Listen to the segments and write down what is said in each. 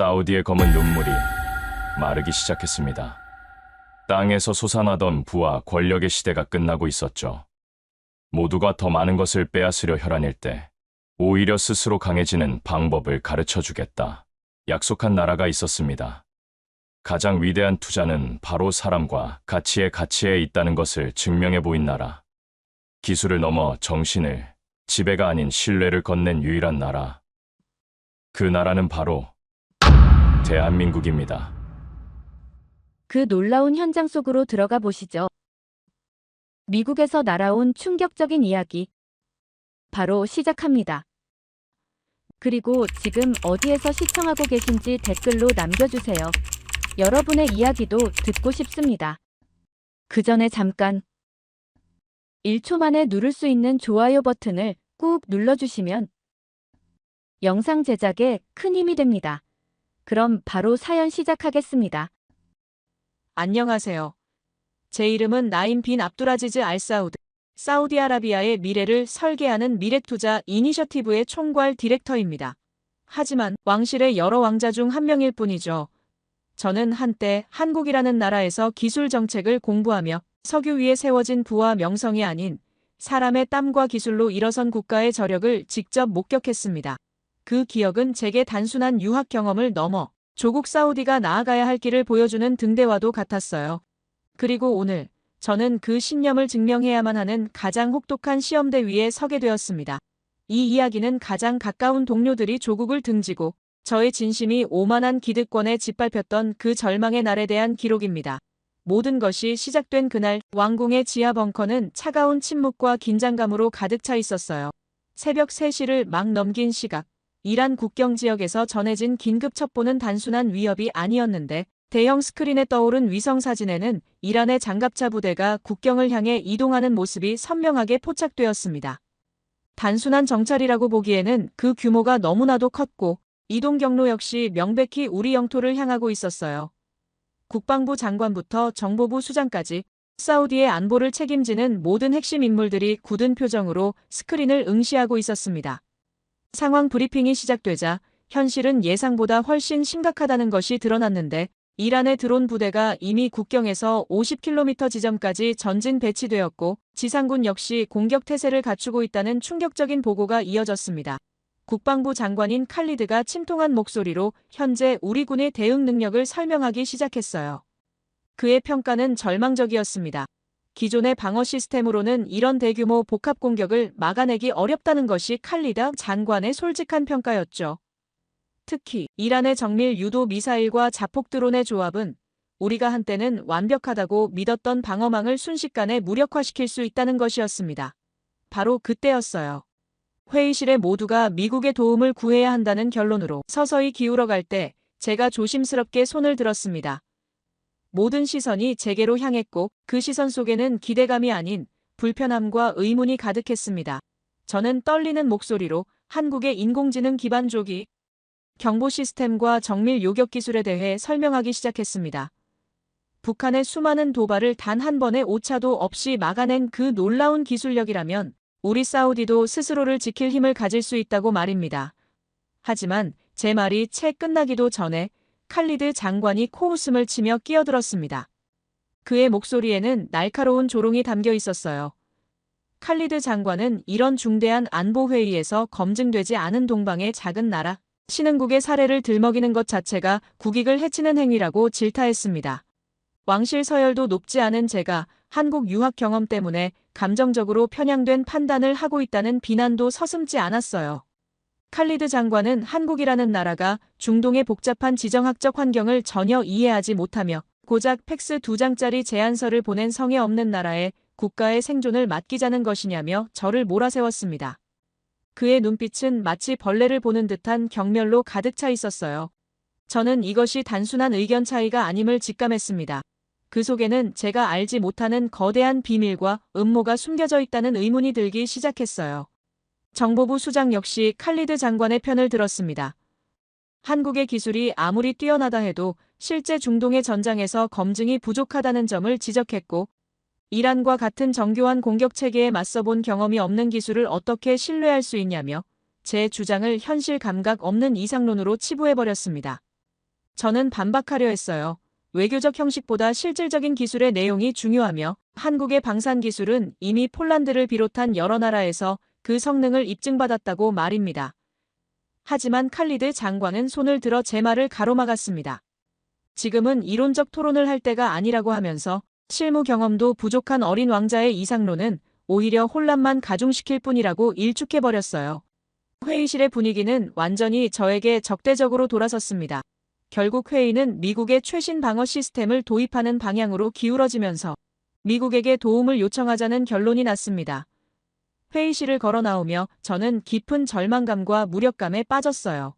사우디의 검은 눈물이 마르기 시작했습니다. 땅에서 솟아나던 부와 권력의 시대가 끝나고 있었죠. 모두가 더 많은 것을 빼앗으려 혈안일 때 오히려 스스로 강해지는 방법을 가르쳐주겠다 약속한 나라가 있었습니다. 가장 위대한 투자는 바로 사람과 가치에 있다는 것을 증명해 보인 나라. 기술을 넘어 정신을, 지배가 아닌 신뢰를 건넨 유일한 나라. 그 나라는 바로 대한민국입니다. 그 놀라운 현장 속으로 들어가 보시죠. 미국에서 날아온 충격적인 이야기. 바로 시작합니다. 그리고 지금 어디에서 시청하고 계신지 댓글로 남겨주세요. 여러분의 이야기도 듣고 싶습니다. 그 전에 잠깐 1초 만에 누를 수 있는 좋아요 버튼을 꾹 눌러주시면 영상 제작에 큰 힘이 됩니다. 그럼 바로 사연 시작하겠습니다. 안녕하세요. 제 이름은 나임 빈 압두라지즈 알 사우드. 사우디아라비아의 미래를 설계하는 미래투자 이니셔티브의 총괄 디렉터입니다. 하지만 왕실의 여러 왕자 중 한 명일 뿐이죠. 저는 한때 한국이라는 나라에서 기술 정책을 공부하며 석유 위에 세워진 부와 명성이 아닌 사람의 땀과 기술로 일어선 국가의 저력을 직접 목격했습니다. 그 기억은 제게 단순한 유학 경험을 넘어 조국 사우디가 나아가야 할 길을 보여주는 등대와도 같았어요. 그리고 오늘 저는 그 신념을 증명해야만 하는 가장 혹독한 시험대 위에 서게 되었습니다. 이 이야기는 가장 가까운 동료들이 조국을 등지고 저의 진심이 오만한 기득권에 짓밟혔던 그 절망의 날에 대한 기록입니다. 모든 것이 시작된 그날 왕궁의 지하 벙커는 차가운 침묵과 긴장감으로 가득 차 있었어요. 새벽 3시를 막 넘긴 시각. 이란 국경 지역에서 전해진 긴급 첩보는 단순한 위협이 아니었는데 대형 스크린에 떠오른 위성사진에는 이란의 장갑차 부대가 국경을 향해 이동하는 모습이 선명하게 포착되었습니다. 단순한 정찰이라고 보기에는 그 규모가 너무나도 컸고 이동 경로 역시 명백히 우리 영토를 향하고 있었어요. 국방부 장관부터 정보부 수장까지 사우디의 안보를 책임지는 모든 핵심 인물들이 굳은 표정으로 스크린을 응시하고 있었습니다. 상황 브리핑이 시작되자 현실은 예상보다 훨씬 심각하다는 것이 드러났는데 이란의 드론 부대가 이미 국경에서 50km 지점까지 전진 배치되었고 지상군 역시 공격 태세를 갖추고 있다는 충격적인 보고가 이어졌습니다. 국방부 장관인 칼리드가 침통한 목소리로 현재 우리 군의 대응 능력을 설명하기 시작했어요. 그의 평가는 절망적이었습니다. 기존의 방어 시스템으로는 이런 대규모 복합 공격을 막아내기 어렵다는 것이 칼리드 장관의 솔직한 평가였죠. 특히 이란의 정밀 유도 미사일과 자폭 드론의 조합은 우리가 한때는 완벽하다고 믿었던 방어망을 순식간에 무력화시킬 수 있다는 것이었습니다. 바로 그때였어요. 회의실에 모두가 미국의 도움을 구해야 한다는 결론으로 서서히 기울어갈 때 제가 조심스럽게 손을 들었습니다. 모든 시선이 제게로 향했고 그 시선 속에는 기대감이 아닌 불편함과 의문이 가득했습니다. 저는 떨리는 목소리로 한국의 인공지능 기반 조기 경보 시스템과 정밀 요격 기술에 대해 설명하기 시작했습니다. 북한의 수많은 도발을 단 한 번의 오차도 없이 막아낸 그 놀라운 기술력이라면 우리 사우디도 스스로를 지킬 힘을 가질 수 있다고 말입니다. 하지만 제 말이 채 끝나기도 전에 칼리드 장관이 코웃음을 치며 끼어들었습니다. 그의 목소리에는 날카로운 조롱이 담겨 있었어요. 칼리드 장관은 이런 중대한 안보회의에서 검증되지 않은 동방의 작은 나라 신흥국의 사례를 들먹이는 것 자체가 국익을 해치는 행위라고 질타했습니다. 왕실 서열도 높지 않은 제가 한국 유학 경험 때문에 감정적으로 편향된 판단을 하고 있다는 비난도 서슴지 않았어요. 칼리드 장관은 한국이라는 나라가 중동의 복잡한 지정학적 환경을 전혀 이해하지 못하며 고작 팩스 2장짜리 제안서를 보낸 성의 없는 나라에 국가의 생존을 맡기자는 것이냐며 저를 몰아세웠습니다. 그의 눈빛은 마치 벌레를 보는 듯한 경멸로 가득 차 있었어요. 저는 이것이 단순한 의견 차이가 아님을 직감했습니다. 그 속에는 제가 알지 못하는 거대한 비밀과 음모가 숨겨져 있다는 의문이 들기 시작했어요. 정보부 수장 역시 칼리드 장관의 편을 들었습니다. 한국의 기술이 아무리 뛰어나다 해도 실제 중동의 전장에서 검증이 부족하다는 점을 지적했고 이란과 같은 정교한 공격 체계에 맞서본 경험이 없는 기술을 어떻게 신뢰할 수 있냐며 제 주장을 현실 감각 없는 이상론으로 치부해버렸습니다. 저는 반박하려 했어요. 외교적 형식보다 실질적인 기술의 내용이 중요하며 한국의 방산 기술은 이미 폴란드를 비롯한 여러 나라에서 그 성능을 입증받았다고 말입니다. 하지만 칼리드 장관은 손을 들어 제 말을 가로막았습니다. 지금은 이론적 토론을 할 때가 아니라고 하면서 실무 경험도 부족한 어린 왕자의 이상론은 오히려 혼란만 가중시킬 뿐이라고 일축해버렸어요. 회의실의 분위기는 완전히 저에게 적대적으로 돌아섰습니다. 결국 회의는 미국의 최신 방어 시스템을 도입하는 방향으로 기울어지면서 미국에게 도움을 요청하자는 결론이 났습니다. 회의실을 걸어 나오며 저는 깊은 절망감과 무력감에 빠졌어요.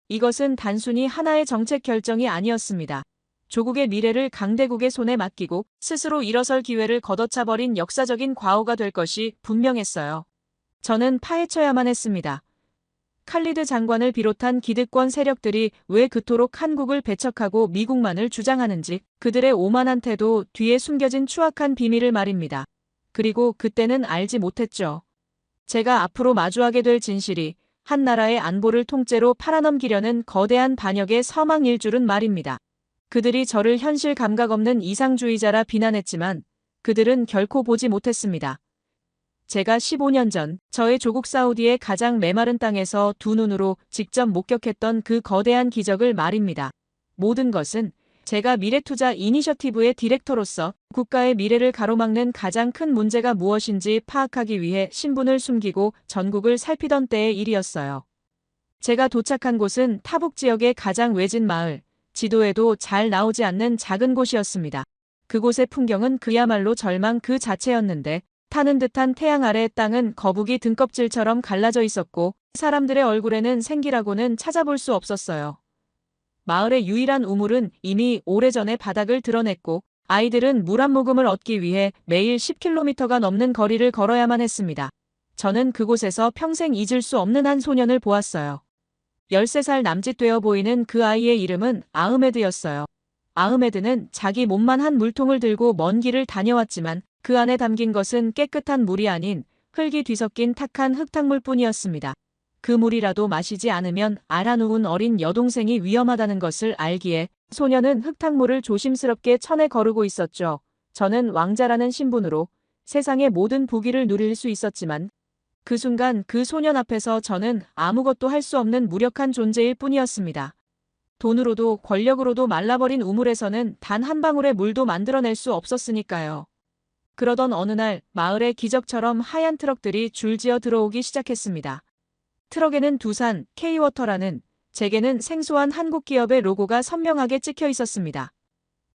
이것은 단순히 하나의 정책 결정이 아니었습니다. 조국의 미래를 강대국의 손에 맡기고 스스로 일어설 기회를 걷어차버린 역사적인 과오가 될 것이 분명했어요. 저는 파헤쳐야만 했습니다. 칼리드 장관을 비롯한 기득권 세력들이 왜 그토록 한국을 배척하고 미국만을 주장하는지, 그들의 오만한 태도 뒤에 숨겨진 추악한 비밀을 말입니다. 그리고 그때는 알지 못했죠. 제가 앞으로 마주하게 될 진실이 한 나라의 안보를 통째로 팔아넘기려는 거대한 반역의 서막일 줄은 말입니다. 그들이 저를 현실 감각 없는 이상주의자라 비난했지만 그들은 결코 보지 못했습니다. 제가 15년 전 저의 조국 사우디의 가장 메마른 땅에서 두 눈으로 직접 목격했던 그 거대한 기적을 말입니다. 모든 것은 제가 미래투자 이니셔티브의 디렉터로서 국가의 미래를 가로막는 가장 큰 문제가 무엇인지 파악하기 위해 신분을 숨기고 전국을 살피던 때의 일이었어요. 제가 도착한 곳은 타북 지역의 가장 외진 마을, 지도에도 잘 나오지 않는 작은 곳이었습니다. 그곳의 풍경은 그야말로 절망 그 자체였는데 타는 듯한 태양 아래 땅은 거북이 등껍질처럼 갈라져 있었고 사람들의 얼굴에는 생기라고는 찾아볼 수 없었어요. 마을의 유일한 우물은 이미 오래전에 바닥을 드러냈고 아이들은 물 한 모금을 얻기 위해 매일 10km가 넘는 거리를 걸어야만 했습니다. 저는 그곳에서 평생 잊을 수 없는 한 소년을 보았어요. 13살 남짓 되어 보이는 그 아이의 이름은 아흐메드였어요. 아흐메드는 자기 몸만 한 물통을 들고 먼 길을 다녀왔지만 그 안에 담긴 것은 깨끗한 물이 아닌 흙이 뒤섞인 탁한 흙탕물뿐이었습니다. 그 물이라도 마시지 않으면 알아누운 어린 여동생이 위험하다는 것을 알기에 소녀는 흙탕물을 조심스럽게 쳐내 거르고 있었죠. 저는 왕자라는 신분으로 세상의 모든 부귀를 누릴 수 있었지만 그 순간 그 소년 앞에서 저는 아무것도 할 수 없는 무력한 존재일 뿐이었습니다. 돈으로도 권력으로도 말라버린 우물에서는 단 한 방울의 물도 만들어낼 수 없었으니까요. 그러던 어느 날 마을에 기적처럼 하얀 트럭들이 줄지어 들어오기 시작했습니다. 트럭에는 두산, K워터라는 제게는 생소한 한국 기업의 로고가 선명하게 찍혀 있었습니다.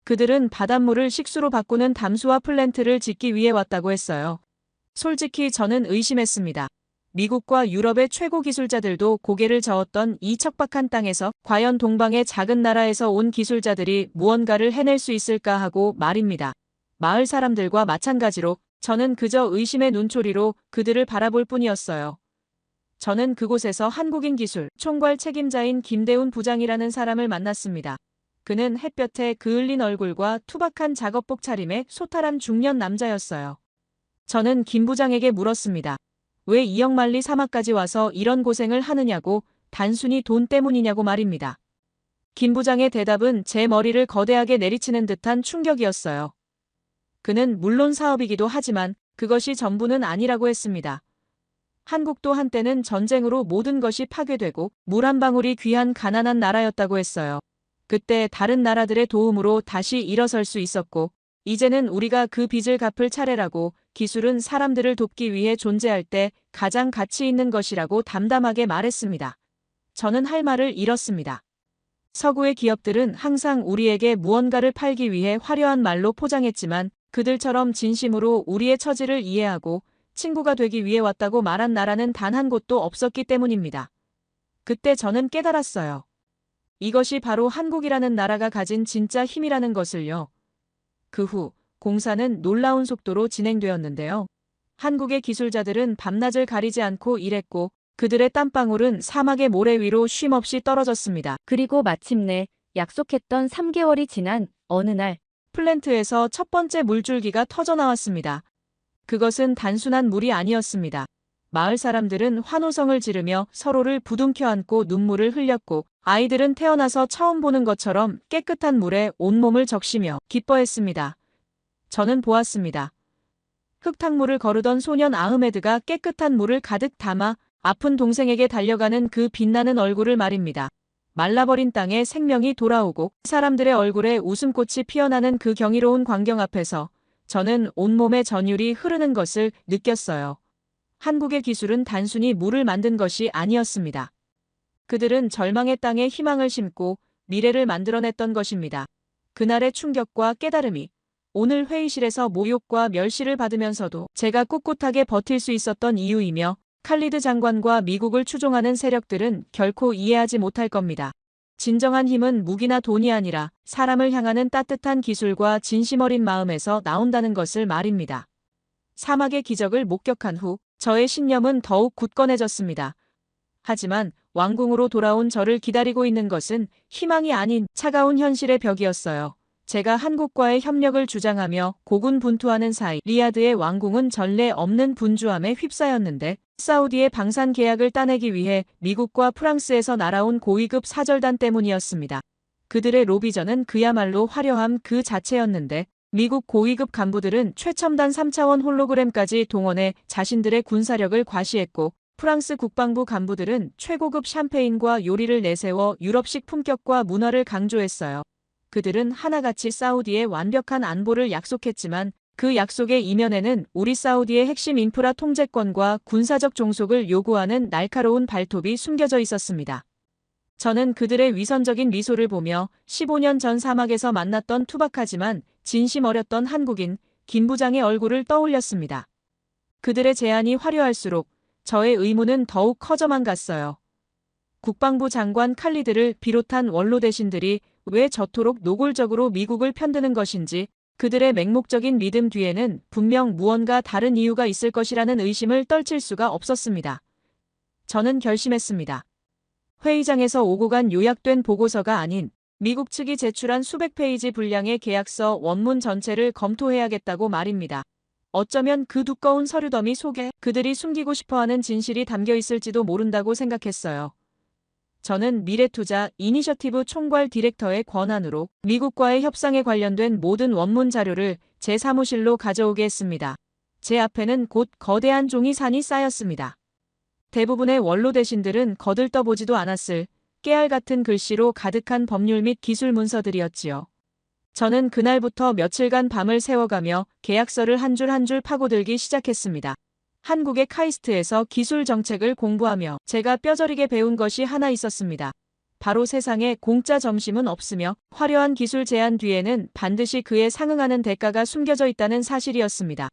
그들은 바닷물을 식수로 바꾸는 담수화 플랜트를 짓기 위해 왔다고 했어요. 솔직히 저는 의심했습니다. 미국과 유럽의 최고 기술자들도 고개를 저었던 이 척박한 땅에서 과연 동방의 작은 나라에서 온 기술자들이 무언가를 해낼 수 있을까 하고 말입니다. 마을 사람들과 마찬가지로 저는 그저 의심의 눈초리로 그들을 바라볼 뿐이었어요. 저는 그곳에서 한국인 기술 총괄 책임자인 김대훈 부장이라는 사람을 만났습니다. 그는 햇볕에 그을린 얼굴과 투박한 작업복 차림의 소탈한 중년 남자였어요. 저는 김 부장에게 물었습니다. 왜 이역만리 사막까지 와서 이런 고생을 하느냐고, 단순히 돈 때문이냐고 말입니다. 김 부장의 대답은 제 머리를 거대하게 내리치는 듯한 충격이었어요. 그는 물론 사업이기도 하지만 그것이 전부는 아니라고 했습니다. 한국도 한때는 전쟁으로 모든 것이 파괴되고 물 한 방울이 귀한 가난한 나라였다고 했어요. 그때 다른 나라들의 도움으로 다시 일어설 수 있었고 이제는 우리가 그 빚을 갚을 차례라고, 기술은 사람들을 돕기 위해 존재할 때 가장 가치 있는 것이라고 담담하게 말했습니다. 저는 할 말을 잃었습니다. 서구의 기업들은 항상 우리에게 무언가를 팔기 위해 화려한 말로 포장했지만 그들처럼 진심으로 우리의 처지를 이해하고 친구가 되기 위해 왔다고 말한 나라는 단 한 곳도 없었기 때문입니다. 그때 저는 깨달았어요. 이것이 바로 한국이라는 나라가 가진 진짜 힘이라는 것을요. 그 후 공사는 놀라운 속도로 진행되었는데요. 한국의 기술자들은 밤낮을 가리지 않고 일했고 그들의 땀방울은 사막의 모래 위로 쉼없이 떨어졌습니다. 그리고 마침내 약속했던 3개월이 지난 어느 날 플랜트에서 첫 번째 물줄기가 터져나왔습니다. 그것은 단순한 물이 아니었습니다. 마을 사람들은 환호성을 지르며 서로를 부둥켜 안고 눈물을 흘렸고 아이들은 태어나서 처음 보는 것처럼 깨끗한 물에 온몸을 적시며 기뻐했습니다. 저는 보았습니다. 흙탕물을 거르던 소년 아흐메드가 깨끗한 물을 가득 담아 아픈 동생에게 달려가는 그 빛나는 얼굴을 말입니다. 말라버린 땅에 생명이 돌아오고 사람들의 얼굴에 웃음꽃이 피어나는 그 경이로운 광경 앞에서 저는 온몸에 전율이 흐르는 것을 느꼈어요. 한국의 기술은 단순히 물을 만든 것이 아니었습니다. 그들은 절망의 땅에 희망을 심고 미래를 만들어냈던 것입니다. 그날의 충격과 깨달음이 오늘 회의실에서 모욕과 멸시를 받으면서도 제가 꿋꿋하게 버틸 수 있었던 이유이며 칼리드 장관과 미국을 추종하는 세력들은 결코 이해하지 못할 겁니다. 진정한 힘은 무기나 돈이 아니라 사람을 향하는 따뜻한 기술과 진심 어린 마음에서 나온다는 것을 말입니다. 사막의 기적을 목격한 후 저의 신념은 더욱 굳건해졌습니다. 하지만 왕궁으로 돌아온 저를 기다리고 있는 것은 희망이 아닌 차가운 현실의 벽이었어요. 제가 한국과의 협력을 주장하며 고군분투하는 사이 리야드의 왕궁은 전례 없는 분주함에 휩싸였는데 사우디의 방산 계약을 따내기 위해 미국과 프랑스에서 날아온 고위급 사절단 때문이었습니다. 그들의 로비전은 그야말로 화려함 그 자체였는데 미국 고위급 간부들은 최첨단 3차원 홀로그램까지 동원해 자신들의 군사력을 과시했고 프랑스 국방부 간부들은 최고급 샴페인과 요리를 내세워 유럽식 품격과 문화를 강조했어요. 그들은 하나같이 사우디의 완벽한 안보를 약속했지만 그 약속의 이면에는 우리 사우디의 핵심 인프라 통제권과 군사적 종속을 요구하는 날카로운 발톱이 숨겨져 있었습니다. 저는 그들의 위선적인 미소를 보며 15년 전 사막에서 만났던 투박하지만 진심 어렸던 한국인 김 부장의 얼굴을 떠올렸습니다. 그들의 제안이 화려할수록 저의 의무는 더욱 커져만 갔어요. 국방부 장관 칼리드를 비롯한 원로 대신들이 왜 저토록 노골적으로 미국을 편드는 것인지 그들의 맹목적인 믿음 뒤에는 분명 무언가 다른 이유가 있을 것이라는 의심을 떨칠 수가 없었습니다. 저는 결심했습니다. 회의장에서 오고 간 요약된 보고서가 아닌 미국 측이 제출한 수백 페이지 분량의 계약서 원문 전체를 검토해야겠다고 말입니다. 어쩌면 그 두꺼운 서류 더미 속에 그들이 숨기고 싶어하는 진실이 담겨 있을지도 모른다고 생각했어요. 저는 미래투자 이니셔티브 총괄 디렉터의 권한으로 미국과의 협상에 관련된 모든 원문 자료를 제 사무실로 가져오게 했습니다. 제 앞에는 곧 거대한 종이산이 쌓였습니다. 대부분의 원로 대신들은 거들떠보지도 않았을 깨알 같은 글씨로 가득한 법률 및 기술 문서들이었지요. 저는 그날부터 며칠간 밤을 새워가며 계약서를 한 줄 한 줄 파고들기 시작했습니다. 한국의 카이스트에서 기술 정책을 공부하며 제가 뼈저리게 배운 것이 하나 있었습니다. 바로 세상에 공짜 점심은 없으며 화려한 기술 제안 뒤에는 반드시 그에 상응하는 대가가 숨겨져 있다는 사실이었습니다.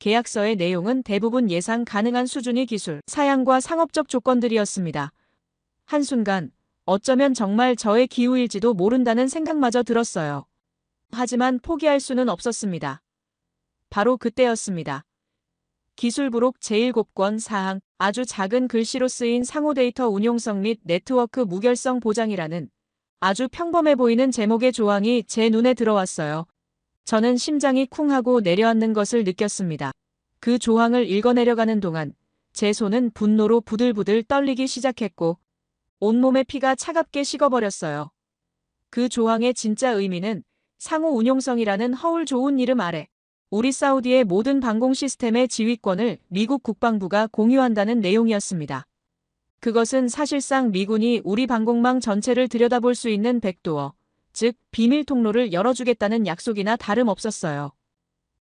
계약서의 내용은 대부분 예상 가능한 수준의 기술, 사양과 상업적 조건들이었습니다. 한순간 어쩌면 정말 저의 기우일지도 모른다는 생각마저 들었어요. 하지만 포기할 수는 없었습니다. 바로 그때였습니다. 기술부록 제1곡권 사항, 아주 작은 글씨로 쓰인 상호 데이터 운용성 및 네트워크 무결성 보장이라는 아주 평범해 보이는 제목의 조항이 제 눈에 들어왔어요. 저는 심장이 쿵 하고 내려앉는 것을 느꼈습니다. 그 조항을 읽어내려가는 동안 제 손은 분노로 부들부들 떨리기 시작했고 온몸의 피가 차갑게 식어버렸어요. 그 조항의 진짜 의미는 상호 운용성이라는 허울 좋은 이름 아래 우리 사우디의 모든 방공 시스템의 지휘권을 미국 국방부가 공유한다는 내용이었습니다. 그것은 사실상 미군이 우리 방공망 전체를 들여다볼 수 있는 백도어, 즉 비밀 통로를 열어주겠다는 약속이나 다름없었어요.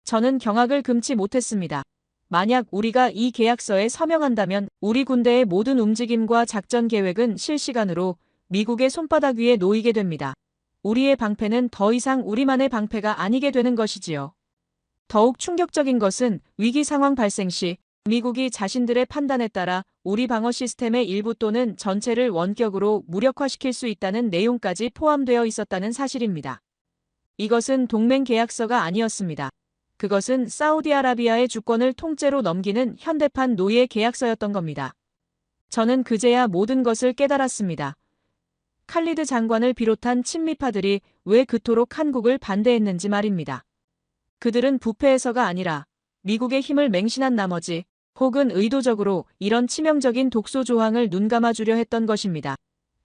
저는 경악을 금치 못했습니다. 만약 우리가 이 계약서에 서명한다면 우리 군대의 모든 움직임과 작전 계획은 실시간으로 미국의 손바닥 위에 놓이게 됩니다. 우리의 방패는 더 이상 우리만의 방패가 아니게 되는 것이지요. 더욱 충격적인 것은 위기 상황 발생 시 미국이 자신들의 판단에 따라 우리 방어 시스템의 일부 또는 전체를 원격으로 무력화시킬 수 있다는 내용까지 포함되어 있었다는 사실입니다. 이것은 동맹 계약서가 아니었습니다. 그것은 사우디아라비아의 주권을 통째로 넘기는 현대판 노예 계약서였던 겁니다. 저는 그제야 모든 것을 깨달았습니다. 칼리드 장관을 비롯한 친미파들이 왜 그토록 한국을 반대했는지 말입니다. 그들은 부패해서가 아니라 미국의 힘을 맹신한 나머지 혹은 의도적으로 이런 치명적인 독소 조항을 눈감아주려 했던 것입니다.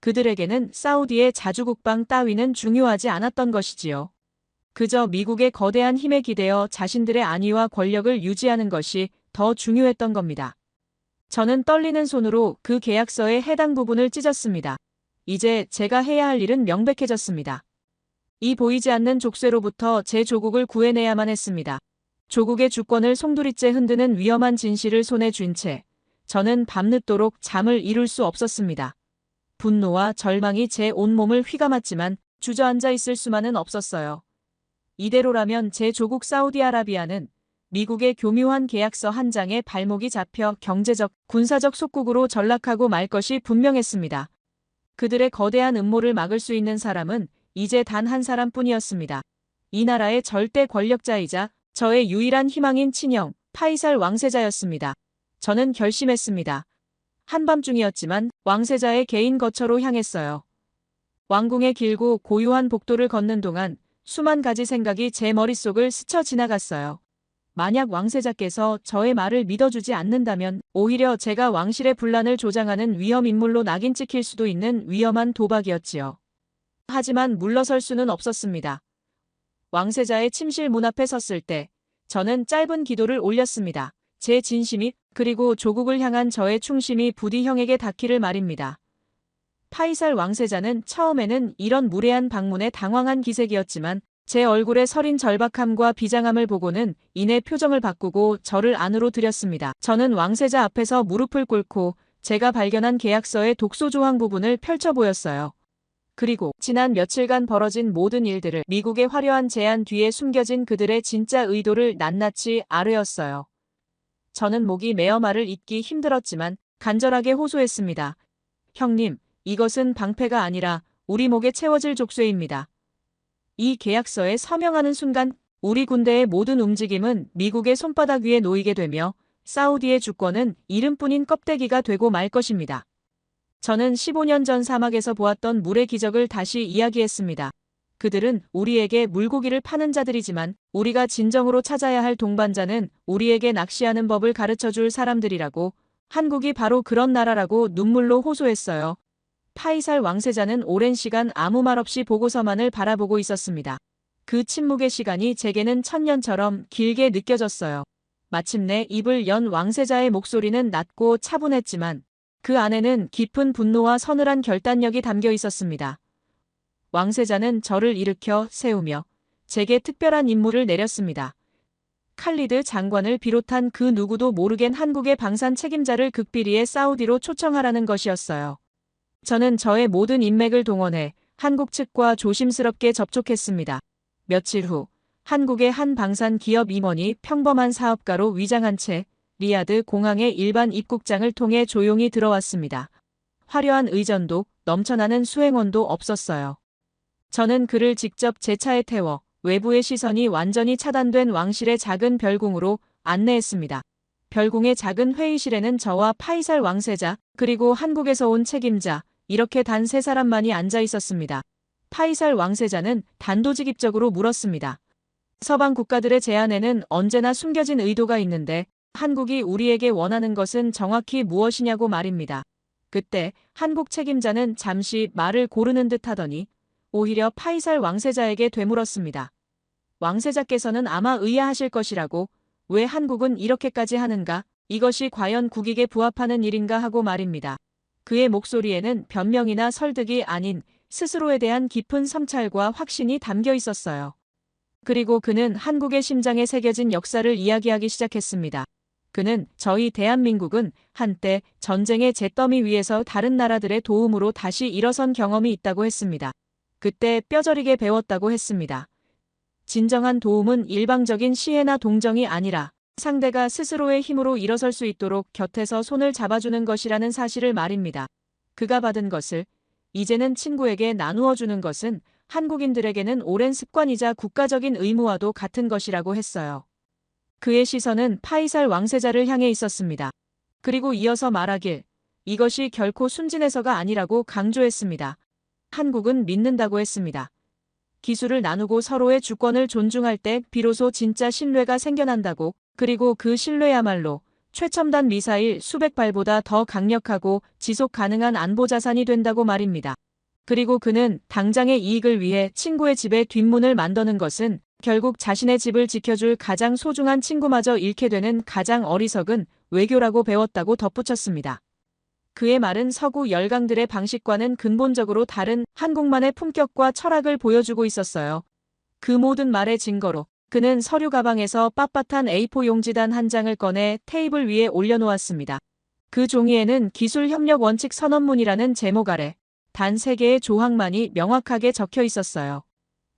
그들에게는 사우디의 자주국방 따위는 중요하지 않았던 것이지요. 그저 미국의 거대한 힘에 기대어 자신들의 안위와 권력을 유지하는 것이 더 중요했던 겁니다. 저는 떨리는 손으로 그 계약서의 해당 부분을 찢었습니다. 이제 제가 해야 할 일은 명백해졌습니다. 이 보이지 않는 족쇄로부터 제 조국을 구해내야만 했습니다. 조국의 주권을 송두리째 흔드는 위험한 진실을 손에 쥔 채 저는 밤늦도록 잠을 이룰 수 없었습니다. 분노와 절망이 제 온몸을 휘감았지만 주저앉아 있을 수만은 없었어요. 이대로라면 제 조국 사우디아라비아는 미국의 교묘한 계약서 한 장에 발목이 잡혀 경제적, 군사적 속국으로 전락하고 말 것이 분명했습니다. 그들의 거대한 음모를 막을 수 있는 사람은 이제 단 한 사람뿐이었습니다. 이 나라의 절대 권력자이자 저의 유일한 희망인 친형, 파이살 왕세자였습니다. 저는 결심했습니다. 한밤중이었지만 왕세자의 개인 거처로 향했어요. 왕궁의 길고 고요한 복도를 걷는 동안 수만 가지 생각이 제 머릿속을 스쳐 지나갔어요. 만약 왕세자께서 저의 말을 믿어주지 않는다면 오히려 제가 왕실의 분란을 조장하는 위험 인물로 낙인 찍힐 수도 있는 위험한 도박이었지요. 하지만 물러설 수는 없었습니다. 왕세자의 침실 문 앞에 섰을 때 저는 짧은 기도를 올렸습니다. 제 진심이 그리고 조국을 향한 저의 충심이 부디 형에게 닿기를 말입니다. 파이살 왕세자는 처음에는 이런 무례한 방문에 당황한 기색이었지만 제 얼굴의 서린 절박함과 비장함을 보고는 이내 표정을 바꾸고 저를 안으로 들였습니다. 저는 왕세자 앞에서 무릎을 꿇고 제가 발견한 계약서의 독소 조항 부분을 펼쳐 보였어요. 그리고 지난 며칠간 벌어진 모든 일들을 미국의 화려한 제안 뒤에 숨겨진 그들의 진짜 의도를 낱낱이 아뢰었어요. 저는 목이 메어 말을 잇기 힘들었지만 간절하게 호소했습니다. 형님, 이것은 방패가 아니라 우리 목에 채워질 족쇄입니다. 이 계약서에 서명하는 순간 우리 군대의 모든 움직임은 미국의 손바닥 위에 놓이게 되며 사우디의 주권은 이름뿐인 껍데기가 되고 말 것입니다. 저는 15년 전 사막에서 보았던 물의 기적을 다시 이야기했습니다. 그들은 우리에게 물고기를 파는 자들이지만 우리가 진정으로 찾아야 할 동반자는 우리에게 낚시하는 법을 가르쳐줄 사람들이라고, 한국이 바로 그런 나라라고 눈물로 호소했어요. 파이살 왕세자는 오랜 시간 아무 말 없이 보고서만을 바라보고 있었습니다. 그 침묵의 시간이 제게는 천년처럼 길게 느껴졌어요. 마침내 입을 연 왕세자의 목소리는 낮고 차분했지만 그 안에는 깊은 분노와 서늘한 결단력이 담겨 있었습니다. 왕세자는 저를 일으켜 세우며 제게 특별한 임무를 내렸습니다. 칼리드 장관을 비롯한 그 누구도 모르겐 한국의 방산 책임자를 극비리에 사우디로 초청하라는 것이었어요. 저는 저의 모든 인맥을 동원해 한국 측과 조심스럽게 접촉했습니다. 며칠 후 한국의 한 방산 기업 임원이 평범한 사업가로 위장한 채 리야드 공항의 일반 입국장을 통해 조용히 들어왔습니다. 화려한 의전도 넘쳐나는 수행원도 없었어요. 저는 그를 직접 제 차에 태워 외부의 시선이 완전히 차단된 왕실의 작은 별궁으로 안내했습니다. 별궁의 작은 회의실에는 저와 파이살 왕세자, 그리고 한국에서 온 책임자, 이렇게 단 세 사람만이 앉아 있었습니다. 파이살 왕세자는 단도직입적으로 물었습니다. 서방 국가들의 제안에는 언제나 숨겨진 의도가 있는데 한국이 우리에게 원하는 것은 정확히 무엇이냐고 말입니다. 그때 한국 책임자는 잠시 말을 고르는 듯 하더니 오히려 파이살 왕세자에게 되물었습니다. 왕세자께서는 아마 의아하실 것이라고, 왜 한국은 이렇게까지 하는가? 이것이 과연 국익에 부합하는 일인가 하고 말입니다. 그의 목소리에는 변명이나 설득이 아닌 스스로에 대한 깊은 성찰과 확신이 담겨 있었어요. 그리고 그는 한국의 심장에 새겨진 역사를 이야기하기 시작했습니다. 그는 저희 대한민국은 한때 전쟁의 잿더미 위에서 다른 나라들의 도움으로 다시 일어선 경험이 있다고 했습니다. 그때 뼈저리게 배웠다고 했습니다. 진정한 도움은 일방적인 시혜나 동정이 아니라 상대가 스스로의 힘으로 일어설 수 있도록 곁에서 손을 잡아주는 것이라는 사실을 말입니다. 그가 받은 것을 이제는 친구에게 나누어 주는 것은 한국인들에게는 오랜 습관이자 국가적인 의무와도 같은 것이라고 했어요. 그의 시선은 파이살 왕세자를 향해 있었습니다. 그리고 이어서 말하길, 이것이 결코 순진해서가 아니라고 강조했습니다. 한국은 믿는다고 했습니다. 기술을 나누고 서로의 주권을 존중할 때 비로소 진짜 신뢰가 생겨난다고, 그리고 그 신뢰야말로 최첨단 미사일 수백 발보다 더 강력하고 지속 가능한 안보 자산이 된다고 말입니다. 그리고 그는 당장의 이익을 위해 친구의 집에 뒷문을 만드는 것은 결국 자신의 집을 지켜줄 가장 소중한 친구마저 잃게 되는 가장 어리석은 외교라고 배웠다고 덧붙였습니다. 그의 말은 서구 열강들의 방식과는 근본적으로 다른 한국만의 품격과 철학을 보여주고 있었어요. 그 모든 말의 증거로 그는 서류 가방에서 빳빳한 A4 용지단 한 장을 꺼내 테이블 위에 올려놓았습니다. 그 종이에는 기술협력 원칙 선언문이라는 제목 아래 단 3개의 조항만이 명확하게 적혀 있었어요.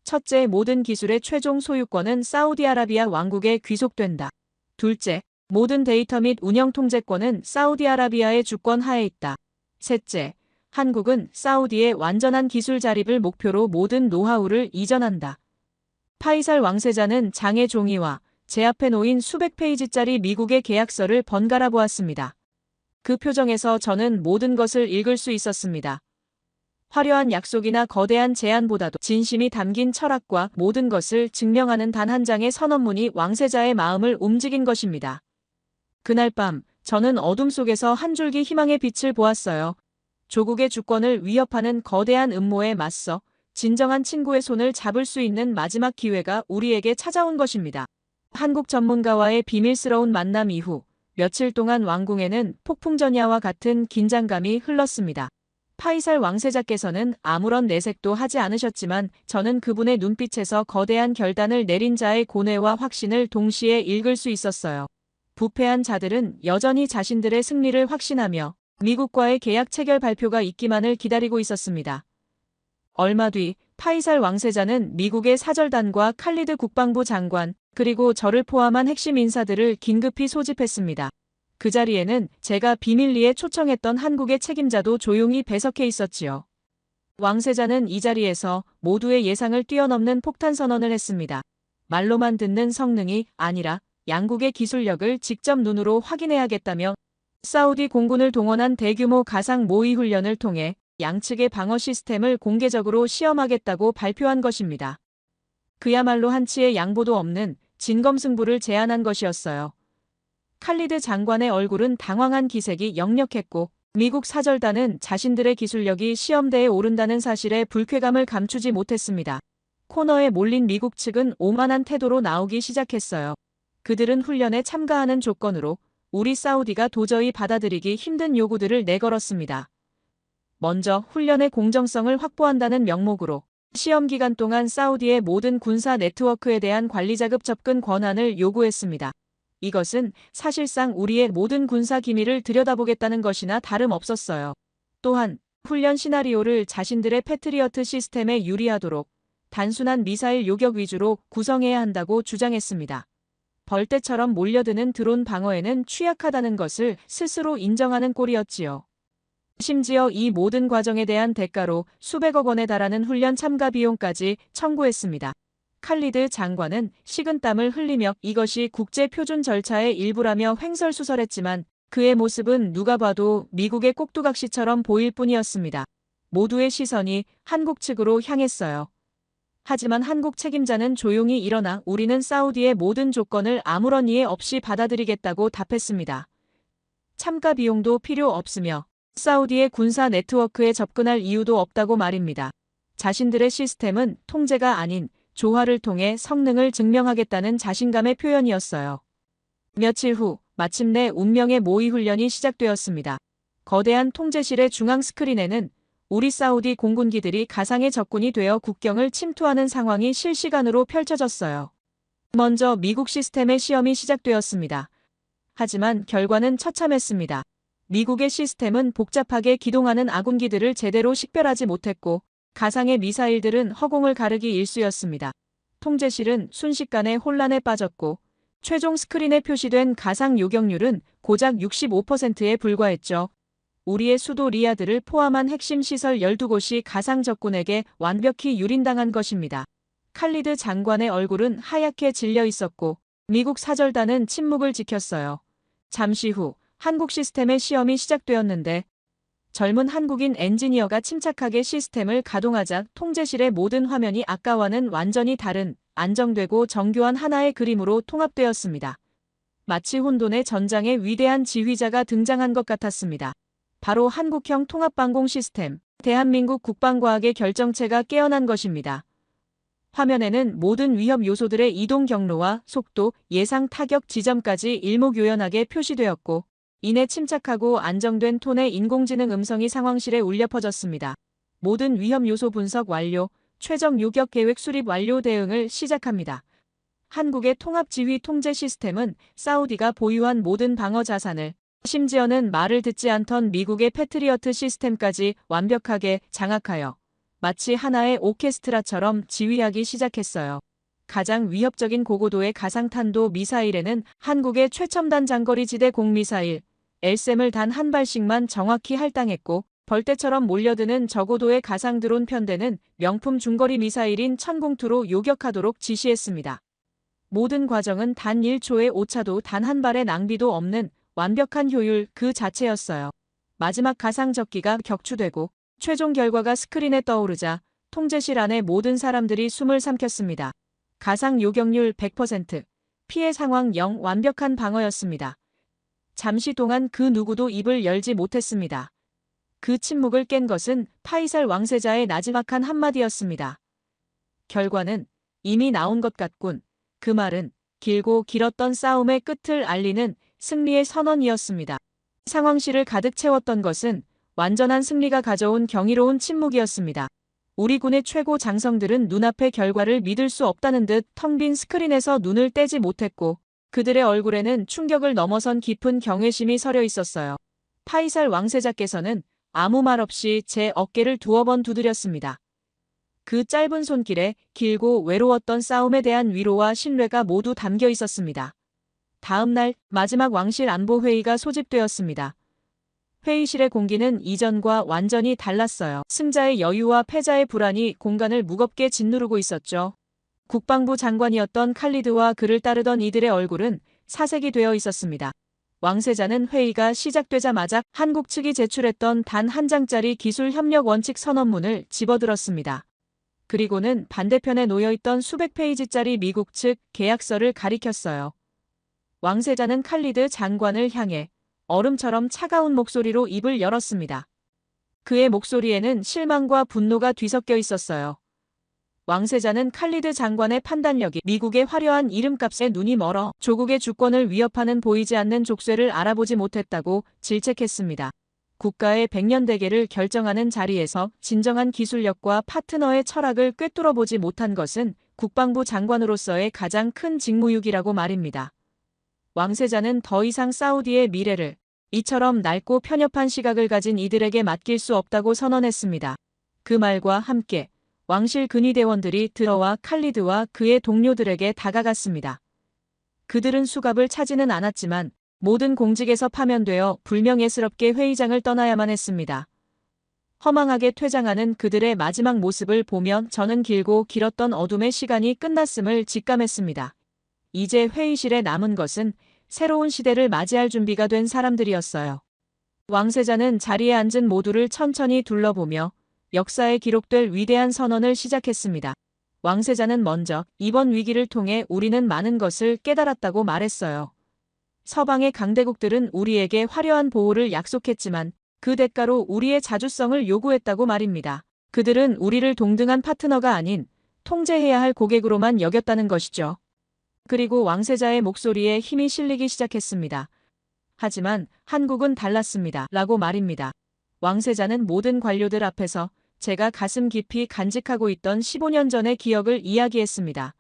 첫째, 모든 기술의 최종 소유권은 사우디아라비아 왕국에 귀속된다. 둘째, 모든 데이터 및 운영 통제권은 사우디아라비아의 주권 하에 있다. 셋째, 한국은 사우디의 완전한 기술 자립을 목표로 모든 노하우를 이전한다. 파이살 왕세자는 장의 종이와 제 앞에 놓인 수백 페이지짜리 미국의 계약서를 번갈아 보았습니다. 그 표정에서 저는 모든 것을 읽을 수 있었습니다. 화려한 약속이나 거대한 제안보다도 진심이 담긴 철학과 모든 것을 증명하는 단 한 장의 선언문이 왕세자의 마음을 움직인 것입니다. 그날 밤, 저는 어둠 속에서 한 줄기 희망의 빛을 보았어요. 조국의 주권을 위협하는 거대한 음모에 맞서 진정한 친구의 손을 잡을 수 있는 마지막 기회가 우리에게 찾아온 것입니다. 한국 전문가와의 비밀스러운 만남 이후 며칠 동안 왕궁에는 폭풍전야와 같은 긴장감이 흘렀습니다. 파이살 왕세자께서는 아무런 내색도 하지 않으셨지만 저는 그분의 눈빛에서 거대한 결단을 내린 자의 고뇌와 확신을 동시에 읽을 수 있었어요. 부패한 자들은 여전히 자신들의 승리를 확신하며 미국과의 계약 체결 발표가 있기만을 기다리고 있었습니다. 얼마 뒤 파이살 왕세자는 미국의 사절단과 칼리드 국방부 장관 그리고 저를 포함한 핵심 인사들을 긴급히 소집했습니다. 그 자리에는 제가 비밀리에 초청했던 한국의 책임자도 조용히 배석해 있었지요. 왕세자는 이 자리에서 모두의 예상을 뛰어넘는 폭탄 선언을 했습니다. 말로만 듣는 성능이 아니라 양국의 기술력을 직접 눈으로 확인해야겠다며 사우디 공군을 동원한 대규모 가상 모의 훈련을 통해 양측의 방어 시스템을 공개적으로 시험하겠다고 발표한 것입니다. 그야말로 한치의 양보도 없는 진검승부를 제안한 것이었어요. 칼리드 장관의 얼굴은 당황한 기색이 역력했고 미국 사절단은 자신들의 기술력이 시험대에 오른다는 사실에 불쾌감을 감추지 못했습니다. 코너에 몰린 미국 측은 오만한 태도로 나오기 시작했어요. 그들은 훈련에 참가하는 조건으로 우리 사우디가 도저히 받아들이기 힘든 요구들을 내걸었습니다. 먼저 훈련의 공정성을 확보한다는 명목으로 시험 기간 동안 사우디의 모든 군사 네트워크에 대한 관리자급 접근 권한을 요구했습니다. 이것은 사실상 우리의 모든 군사 기밀을 들여다보겠다는 것이나 다름없었어요. 또한 훈련 시나리오를 자신들의 패트리어트 시스템에 유리하도록 단순한 미사일 요격 위주로 구성해야 한다고 주장했습니다. 벌떼처럼 몰려드는 드론 방어에는 취약하다는 것을 스스로 인정하는 꼴이었지요. 심지어 이 모든 과정에 대한 대가로 수백억 원에 달하는 훈련 참가 비용까지 청구했습니다. 칼리드 장관은 식은땀을 흘리며 이것이 국제 표준 절차의 일부라며 횡설수설했지만 그의 모습은 누가 봐도 미국의 꼭두각시처럼 보일 뿐이었습니다. 모두의 시선이 한국 측으로 향했어요. 하지만 한국 책임자는 조용히 일어나 우리는 사우디의 모든 조건을 아무런 이해 없이 받아들이겠다고 답했습니다. 참가 비용도 필요 없으며 사우디의 군사 네트워크에 접근할 이유도 없다고 말입니다. 자신들의 시스템은 통제가 아닌 조화를 통해 성능을 증명하겠다는 자신감의 표현이었어요. 며칠 후 마침내 운명의 모의 훈련이 시작되었습니다. 거대한 통제실의 중앙 스크린에는 우리 사우디 공군기들이 가상의 적군이 되어 국경을 침투하는 상황이 실시간으로 펼쳐졌어요. 먼저 미국 시스템의 시험이 시작되었습니다. 하지만 결과는 처참했습니다. 미국의 시스템은 복잡하게 기동하는 아군기들을 제대로 식별하지 못했고 가상의 미사일들은 허공을 가르기 일쑤였습니다. 통제실은 순식간에 혼란에 빠졌고 최종 스크린에 표시된 가상 요격률은 고작 65%에 불과했죠. 우리의 수도 리야드를 포함한 핵심 시설 12곳이 가상 적군에게 완벽히 유린당한 것입니다. 칼리드 장관의 얼굴은 하얗게 질려 있었고 미국 사절단은 침묵을 지켰어요. 잠시 후 한국 시스템의 시험이 시작되었는데 젊은 한국인 엔지니어가 침착하게 시스템을 가동하자 통제실의 모든 화면이 아까와는 완전히 다른 안정되고 정교한 하나의 그림으로 통합되었습니다. 마치 혼돈의 전장에 위대한 지휘자가 등장한 것 같았습니다. 바로 한국형 통합방공 시스템, 대한민국 국방과학의 결정체가 깨어난 것입니다. 화면에는 모든 위협 요소들의 이동 경로와 속도, 예상 타격 지점까지 일목요연하게 표시되었고, 이내 침착하고 안정된 톤의 인공지능 음성이 상황실에 울려 퍼졌습니다. 모든 위험 요소 분석 완료, 최종 요격 계획 수립 완료 대응을 시작합니다. 한국의 통합지휘 통제 시스템은 사우디가 보유한 모든 방어 자산을, 심지어는 말을 듣지 않던 미국의 패트리어트 시스템까지 완벽하게 장악하여 마치 하나의 오케스트라처럼 지휘하기 시작했어요. 가장 위협적인 고고도의 가상탄도 미사일에는 한국의 최첨단 장거리 지대 공미사일 LSAM을 단 한 발씩만 정확히 할당했고, 벌떼처럼 몰려드는 저고도의 가상 드론 편대는 명품 중거리 미사일인 천공투로 요격하도록 지시했습니다. 모든 과정은 단 1초의 오차도 단 한 발의 낭비도 없는 완벽한 효율 그 자체였어요. 마지막 가상 적기가 격추되고 최종 결과가 스크린에 떠오르자 통제실 안의 모든 사람들이 숨을 삼켰습니다. 가상 요격률 100%, 피해 상황 0 완벽한 방어였습니다. 잠시 동안 그 누구도 입을 열지 못했습니다. 그 침묵을 깬 것은 파이살 왕세자의 나지막한 한마디였습니다. 결과는 이미 나온 것 같군. 그 말은 길고 길었던 싸움의 끝을 알리는 승리의 선언이었습니다. 상황실을 가득 채웠던 것은 완전한 승리가 가져온 경이로운 침묵이었습니다. 우리 군의 최고 장성들은 눈앞의 결과를 믿을 수 없다는 듯 텅 빈 스크린에서 눈을 떼지 못했고, 그들의 얼굴에는 충격을 넘어선 깊은 경외심이 서려 있었어요. 파이살 왕세자께서는 아무 말 없이 제 어깨를 두어 번 두드렸습니다. 그 짧은 손길에 길고 외로웠던 싸움에 대한 위로와 신뢰가 모두 담겨 있었습니다. 다음 날 마지막 왕실 안보회의가 소집되었습니다. 회의실의 공기는 이전과 완전히 달랐어요. 승자의 여유와 패자의 불안이 공간을 무겁게 짓누르고 있었죠. 국방부 장관이었던 칼리드와 그를 따르던 이들의 얼굴은 사색이 되어 있었습니다. 왕세자는 회의가 시작되자마자 한국 측이 제출했던 단 한 장짜리 기술협력 원칙 선언문을 집어들었습니다. 그리고는 반대편에 놓여있던 수백 페이지짜리 미국 측 계약서를 가리켰어요. 왕세자는 칼리드 장관을 향해 얼음처럼 차가운 목소리로 입을 열었습니다. 그의 목소리에는 실망과 분노가 뒤섞여 있었어요. 왕세자는 칼리드 장관의 판단력이 미국의 화려한 이름값에 눈이 멀어 조국의 주권을 위협하는 보이지 않는 족쇄를 알아보지 못했다고 질책했습니다. 국가의 백년대계를 결정하는 자리에서 진정한 기술력과 파트너의 철학을 꿰뚫어보지 못한 것은 국방부 장관으로서의 가장 큰 직무유기라고 말입니다. 왕세자는 더 이상 사우디의 미래를 이처럼 낡고 편협한 시각을 가진 이들에게 맡길 수 없다고 선언했습니다. 그 말과 함께 왕실 근위대원들이 들어와 칼리드와 그의 동료들에게 다가갔습니다. 그들은 수갑을 차지는 않았지만 모든 공직에서 파면되어 불명예스럽게 회의장을 떠나야만 했습니다. 허망하게 퇴장하는 그들의 마지막 모습을 보며 저는 길고 길었던 어둠의 시간이 끝났음을 직감했습니다. 이제 회의실에 남은 것은 새로운 시대를 맞이할 준비가 된 사람들이었어요. 왕세자는 자리에 앉은 모두를 천천히 둘러보며 역사에 기록될 위대한 선언을 시작했습니다. 왕세자는 먼저 이번 위기를 통해 우리는 많은 것을 깨달았다고 말했어요. 서방의 강대국들은 우리에게 화려한 보호를 약속했지만 그 대가로 우리의 자주성을 요구했다고 말입니다. 그들은 우리를 동등한 파트너가 아닌 통제해야 할 고객으로만 여겼다는 것이죠. 그리고 왕세자의 목소리에 힘이 실리기 시작했습니다. 하지만 한국은 달랐습니다. 라고 말입니다. 왕세자는 모든 관료들 앞에서 제가 가슴 깊이 간직하고 있던 15년 전의 기억을 이야기했습니다.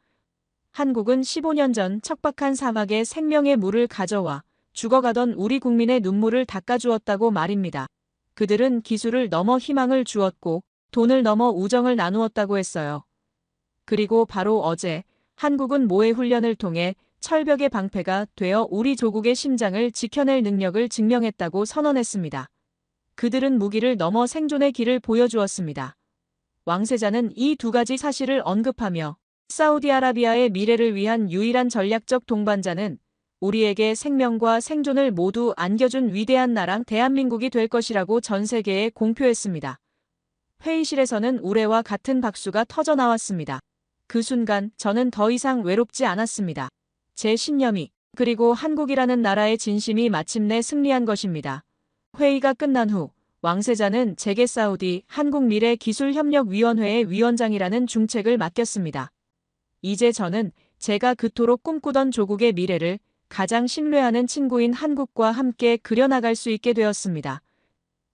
한국은 15년 전 척박한 사막에 생명의 물을 가져와 죽어가던 우리 국민의 눈물을 닦아주었다고 말입니다. 그들은 기술을 넘어 희망을 주었고 돈을 넘어 우정을 나누었다고 했어요. 그리고 바로 어제 한국은 모의 훈련을 통해 철벽의 방패가 되어 우리 조국의 심장을 지켜낼 능력을 증명했다고 선언했습니다. 그들은 무기를 넘어 생존의 길을 보여주었습니다. 왕세자는 이 두 가지 사실을 언급하며 사우디아라비아의 미래를 위한 유일한 전략적 동반자는 우리에게 생명과 생존을 모두 안겨준 위대한 나라 대한민국이 될 것이라고 전 세계에 공표했습니다. 회의실에서는 우레와 같은 박수가 터져 나왔습니다. 그 순간 저는 더 이상 외롭지 않았습니다. 제 신념이 그리고 한국이라는 나라의 진심이 마침내 승리한 것입니다. 회의가 끝난 후 왕세자는 제게 사우디 한국미래기술협력위원회의 위원장이라는 중책을 맡겼습니다. 이제 저는 제가 그토록 꿈꾸던 조국의 미래를 가장 신뢰하는 친구인 한국과 함께 그려나갈 수 있게 되었습니다.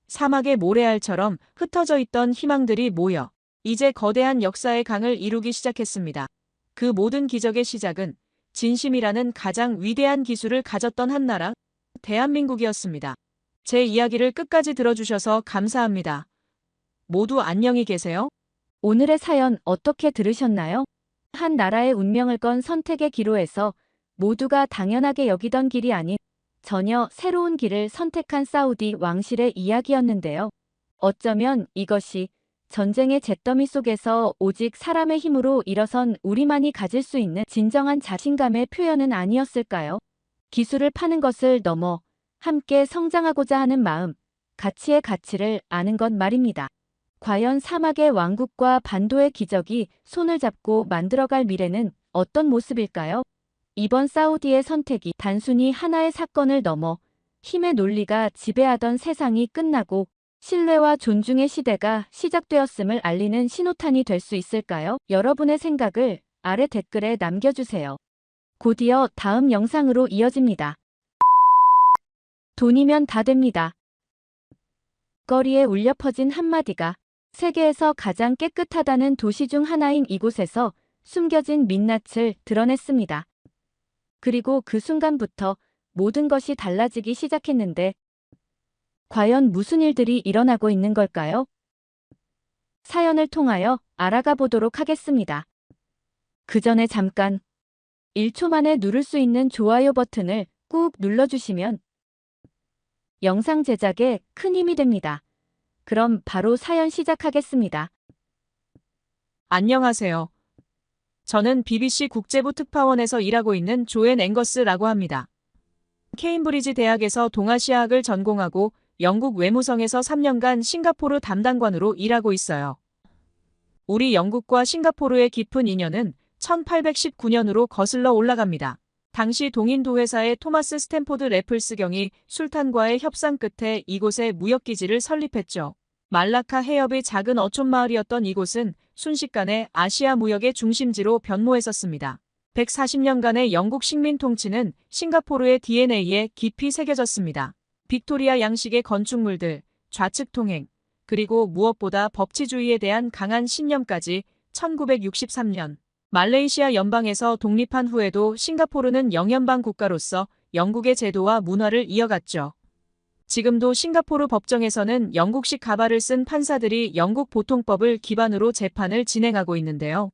사막의 모래알처럼 흩어져 있던 희망들이 모여 이제 거대한 역사의 강을 이루기 시작했습니다. 그 모든 기적의 시작은 진심이라는 가장 위대한 기술을 가졌던 한 나라, 대한민국이었습니다. 제 이야기를 끝까지 들어주셔서 감사합니다. 모두 안녕히 계세요. 오늘의 사연 어떻게 들으셨나요? 한 나라의 운명을 건 선택의 기로에서 모두가 당연하게 여기던 길이 아닌 전혀 새로운 길을 선택한 사우디 왕실의 이야기였는데요. 어쩌면 이것이 전쟁의 잿더미 속에서 오직 사람의 힘으로 일어선 우리만이 가질 수 있는 진정한 자신감의 표현은 아니었을까요? 기술을 파는 것을 넘어 함께 성장하고자 하는 마음, 가치의 가치를 아는 것 말입니다. 과연 사막의 왕국과 반도의 기적이 손을 잡고 만들어갈 미래는 어떤 모습일까요? 이번 사우디의 선택이 단순히 하나의 사건을 넘어 힘의 논리가 지배하던 세상이 끝나고 신뢰와 존중의 시대가 시작되었음을 알리는 신호탄이 될 수 있을까요? 여러분의 생각을 아래 댓글에 남겨주세요. 곧이어 다음 영상으로 이어집니다. 돈이면 다 됩니다. 거리에 울려 퍼진 한마디가 세계에서 가장 깨끗하다는 도시 중 하나인 이곳에서 숨겨진 민낯을 드러냈습니다. 그리고 그 순간부터 모든 것이 달라지기 시작했는데 과연 무슨 일들이 일어나고 있는 걸까요? 사연을 통하여 알아가 보도록 하겠습니다. 그 전에 잠깐 1초 만에 누를 수 있는 좋아요 버튼을 꾹 눌러주시면 영상 제작에 큰 힘이 됩니다. 그럼 바로 사연 시작하겠습니다. 안녕하세요. 저는 BBC 국제부 특파원에서 일하고 있는 조앤 앵거스라고 합니다. 케임브리지 대학에서 동아시아학을 전공하고 영국 외무성에서 3년간 싱가포르 담당관으로 일하고 있어요. 우리 영국과 싱가포르의 깊은 인연은 1819년으로 거슬러 올라갑니다. 당시 동인도회사의 토마스 스탠포드 래플스 경이 술탄과의 협상 끝에 이곳에 무역기지를 설립했죠. 말라카 해협의 작은 어촌마을이었던 이곳은 순식간에 아시아 무역의 중심지로 변모했었습니다. 140년간의 영국 식민 통치는 싱가포르의 DNA에 깊이 새겨졌습니다. 빅토리아 양식의 건축물들, 좌측 통행, 그리고 무엇보다 법치주의에 대한 강한 신념까지 1963년 말레이시아 연방에서 독립한 후에도 싱가포르는 영연방 국가로서 영국의 제도와 문화를 이어갔죠. 지금도 싱가포르 법정에서는 영국식 가발을 쓴 판사들이 영국 보통법을 기반으로 재판을 진행하고 있는데요.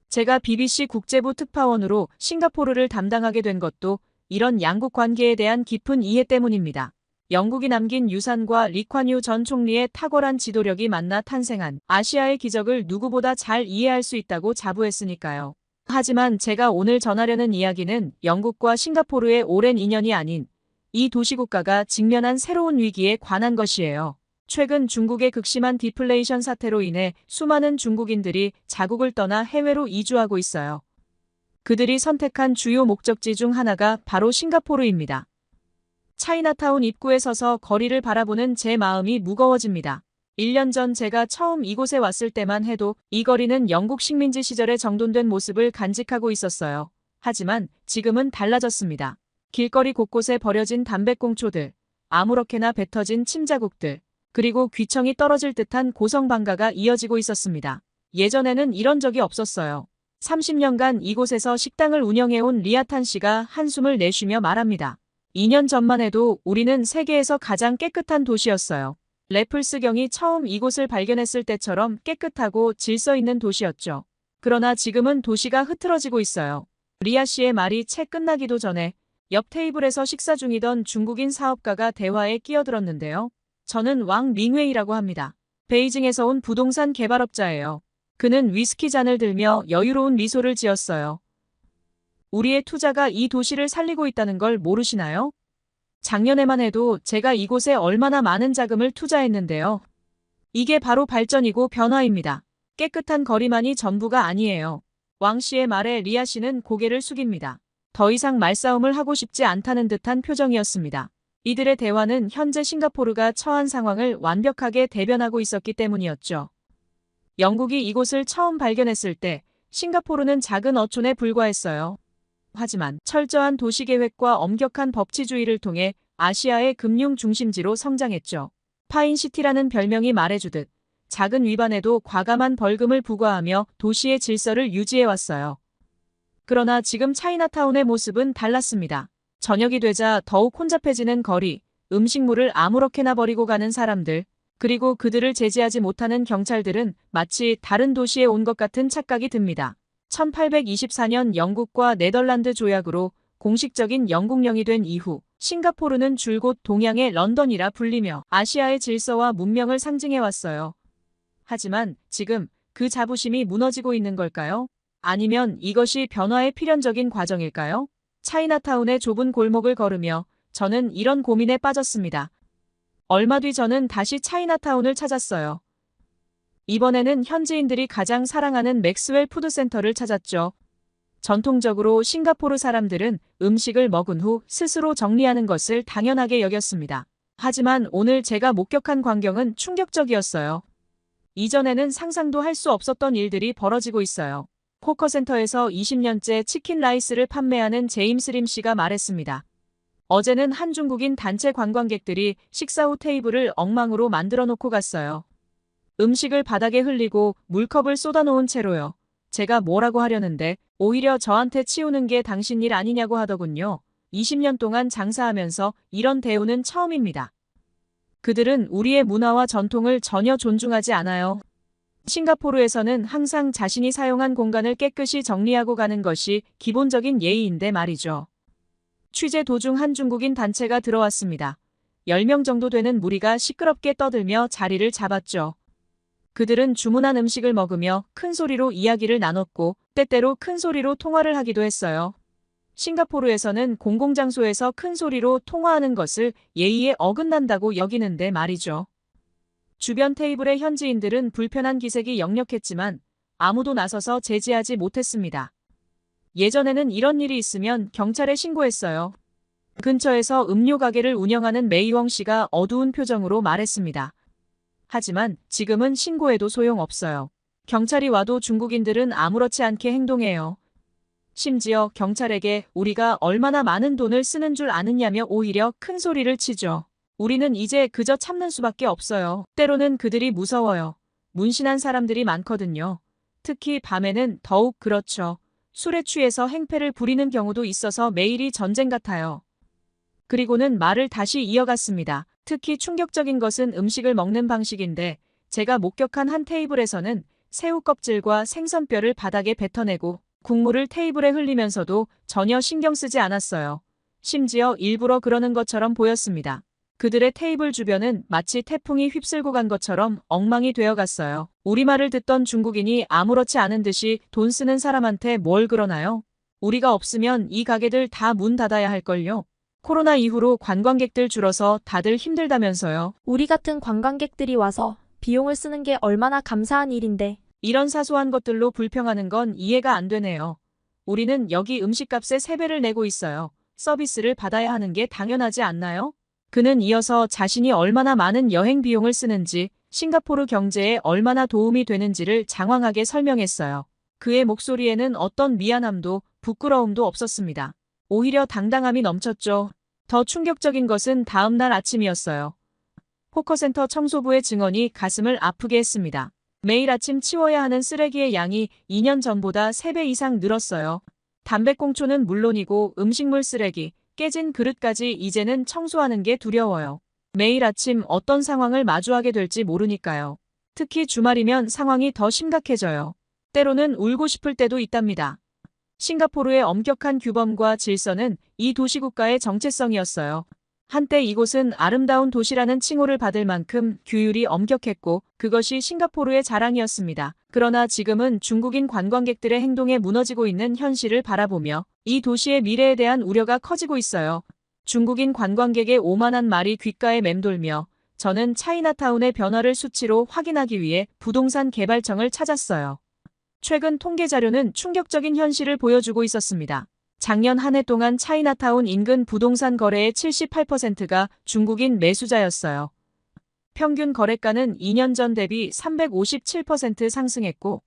제가 BBC 국제부 특파원으로 싱가포르를 담당하게 된 것도 이런 양국 관계에 대한 깊은 이해 때문입니다. 영국이 남긴 유산과 리콴유 전 총리의 탁월한 지도력이 만나 탄생한 아시아의 기적을 누구보다 잘 이해할 수 있다고 자부했으니까요. 하지만 제가 오늘 전하려는 이야기는 영국과 싱가포르의 오랜 인연이 아닌 이 도시국가가 직면한 새로운 위기에 관한 것이에요. 최근 중국의 극심한 디플레이션 사태로 인해 수많은 중국인들이 자국을 떠나 해외로 이주하고 있어요. 그들이 선택한 주요 목적지 중 하나가 바로 싱가포르입니다. 차이나타운 입구에 서서 거리를 바라보는 제 마음이 무거워집니다. 1년 전 제가 처음 이곳에 왔을 때만 해도 이 거리는 영국 식민지 시절에 정돈된 모습을 간직하고 있었어요. 하지만 지금은 달라졌습니다. 길거리 곳곳에 버려진 담배꽁초들, 아무렇게나 뱉어진 침자국들, 그리고 귀청이 떨어질 듯한 고성방가가 이어지고 있었습니다. 예전에는 이런 적이 없었어요. 30년간 이곳에서 식당을 운영해온 리아탄 씨가 한숨을 내쉬며 말합니다. 2년 전만 해도 우리는 세계에서 가장 깨끗한 도시였어요. 래플스 경이 처음 이곳을 발견했을 때처럼 깨끗하고 질서 있는 도시였죠. 그러나 지금은 도시가 흐트러지고 있어요. 리아 씨의 말이 채 끝나기도 전에 옆 테이블에서 식사 중이던 중국인 사업가가 대화에 끼어들었는데요. 저는 왕 밍웨이라고 합니다. 베이징에서 온 부동산 개발업자예요. 그는 위스키 잔을 들며 여유로운 미소를 지었어요. 우리의 투자가 이 도시를 살리고 있다는 걸 모르시나요? 작년에만 해도 제가 이곳에 얼마나 많은 자금을 투자했는데요. 이게 바로 발전이고 변화입니다. 깨끗한 거리만이 전부가 아니에요. 왕 씨의 말에 리아 씨는 고개를 숙입니다. 더 이상 말싸움을 하고 싶지 않다는 듯한 표정이었습니다. 이들의 대화는 현재 싱가포르가 처한 상황을 완벽하게 대변하고 있었기 때문이었죠. 영국이 이곳을 처음 발견했을 때 싱가포르는 작은 어촌에 불과했어요. 하지만 철저한 도시계획과 엄격한 법치주의를 통해 아시아의 금융 중심지로 성장했죠. 파인시티라는 별명이 말해주듯 작은 위반에도 과감한 벌금을 부과하며 도시의 질서를 유지해왔어요. 그러나 지금 차이나타운의 모습은 달랐습니다. 저녁이 되자 더욱 혼잡해지는 거리, 음식물을 아무렇게나 버리고 가는 사람들, 그리고 그들을 제지하지 못하는 경찰들은 마치 다른 도시에 온 것 같은 착각이 듭니다. 1824년 영국과 네덜란드 조약으로 공식적인 영국령이 된 이후 싱가포르는 줄곧 동양의 런던이라 불리며 아시아의 질서와 문명을 상징해왔어요. 하지만 지금 그 자부심이 무너지고 있는 걸까요? 아니면 이것이 변화의 필연적인 과정일까요? 차이나타운의 좁은 골목을 걸으며 저는 이런 고민에 빠졌습니다. 얼마 뒤 저는 다시 차이나타운을 찾았어요. 이번에는 현지인들이 가장 사랑하는 맥스웰 푸드센터를 찾았죠. 전통적으로 싱가포르 사람들은 음식을 먹은 후 스스로 정리하는 것을 당연하게 여겼습니다. 하지만 오늘 제가 목격한 광경은 충격적이었어요. 이전에는 상상도 할 수 없었던 일들이 벌어지고 있어요. 포커센터에서 20년째 치킨 라이스를 판매하는 제임스 림 씨가 말했습니다. 어제는 한 중국인 단체 관광객들이 식사 후 테이블을 엉망으로 만들어 놓고 갔어요. 음식을 바닥에 흘리고 물컵을 쏟아놓은 채로요. 제가 뭐라고 하려는데 오히려 저한테 치우는 게 당신 일 아니냐고 하더군요. 20년 동안 장사하면서 이런 대우는 처음입니다. 그들은 우리의 문화와 전통을 전혀 존중하지 않아요. 싱가포르에서는 항상 자신이 사용한 공간을 깨끗이 정리하고 가는 것이 기본적인 예의인데 말이죠. 취재 도중 한 중국인 단체가 들어왔습니다. 10명 정도 되는 무리가 시끄럽게 떠들며 자리를 잡았죠. 그들은 주문한 음식을 먹으며 큰 소리로 이야기를 나눴고 때때로 큰 소리로 통화를 하기도 했어요. 싱가포르에서는 공공장소에서 큰 소리로 통화하는 것을 예의에 어긋난다고 여기는데 말이죠. 주변 테이블의 현지인들은 불편한 기색이 역력했지만 아무도 나서서 제지하지 못했습니다. 예전에는 이런 일이 있으면 경찰에 신고했어요. 근처에서 음료 가게를 운영하는 메이웡 씨가 어두운 표정으로 말했습니다. 하지만 지금은 신고해도 소용없어요. 경찰이 와도 중국인들은 아무렇지 않게 행동해요. 심지어 경찰에게 우리가 얼마나 많은 돈을 쓰는 줄 아느냐며 오히려 큰 소리를 치죠. 우리는 이제 그저 참는 수밖에 없어요. 때로는 그들이 무서워요. 문신한 사람들이 많거든요. 특히 밤에는 더욱 그렇죠. 술에 취해서 행패를 부리는 경우도 있어서 매일이 전쟁 같아요. 그리고는 말을 다시 이어갔습니다. 특히 충격적인 것은 음식을 먹는 방식인데 제가 목격한 한 테이블에서는 새우 껍질과 생선뼈를 바닥에 뱉어내고 국물을 테이블에 흘리면서도 전혀 신경 쓰지 않았어요. 심지어 일부러 그러는 것처럼 보였습니다. 그들의 테이블 주변은 마치 태풍이 휩쓸고 간 것처럼 엉망이 되어갔어요. 우리말을 듣던 중국인이 아무렇지 않은 듯이 돈 쓰는 사람한테 뭘 그러나요? 우리가 없으면 이 가게들 다 문 닫아야 할걸요. 코로나 이후로 관광객들 줄어서 다들 힘들다면서요. 우리 같은 관광객들이 와서 비용을 쓰는 게 얼마나 감사한 일인데. 이런 사소한 것들로 불평하는 건 이해가 안 되네요. 우리는 여기 음식값의 3배를 내고 있어요. 서비스를 받아야 하는 게 당연하지 않나요? 그는 이어서 자신이 얼마나 많은 여행 비용을 쓰는지, 싱가포르 경제에 얼마나 도움이 되는지를 장황하게 설명했어요. 그의 목소리에는 어떤 미안함도 부끄러움도 없었습니다. 오히려 당당함이 넘쳤죠. 더 충격적인 것은 다음 날 아침이었어요. 포커센터 청소부의 증언이 가슴을 아프게 했습니다. 매일 아침 치워야 하는 쓰레기의 양이 2년 전보다 3배 이상 늘었어요. 담배꽁초는 물론이고 음식물 쓰레기, 깨진 그릇까지 이제는 청소하는 게 두려워요. 매일 아침 어떤 상황을 마주하게 될지 모르니까요. 특히 주말이면 상황이 더 심각해져요. 때로는 울고 싶을 때도 있답니다. 싱가포르의 엄격한 규범과 질서는 이 도시국가의 정체성이었어요. 한때 이곳은 아름다운 도시라는 칭호를 받을 만큼 규율이 엄격했고 그것이 싱가포르의 자랑이었습니다. 그러나 지금은 중국인 관광객들의 행동에 무너지고 있는 현실을 바라보며 이 도시의 미래에 대한 우려가 커지고 있어요. 중국인 관광객의 오만한 말이 귓가에 맴돌며 저는 차이나타운의 변화를 수치로 확인하기 위해 부동산 개발청을 찾았어요. 최근 통계 자료는 충격적인 현실을 보여주고 있었습니다. 작년 한 해 동안 차이나타운 인근 부동산 거래의 78%가 중국인 매수자였어요. 평균 거래가는 2년 전 대비 357% 상승했고,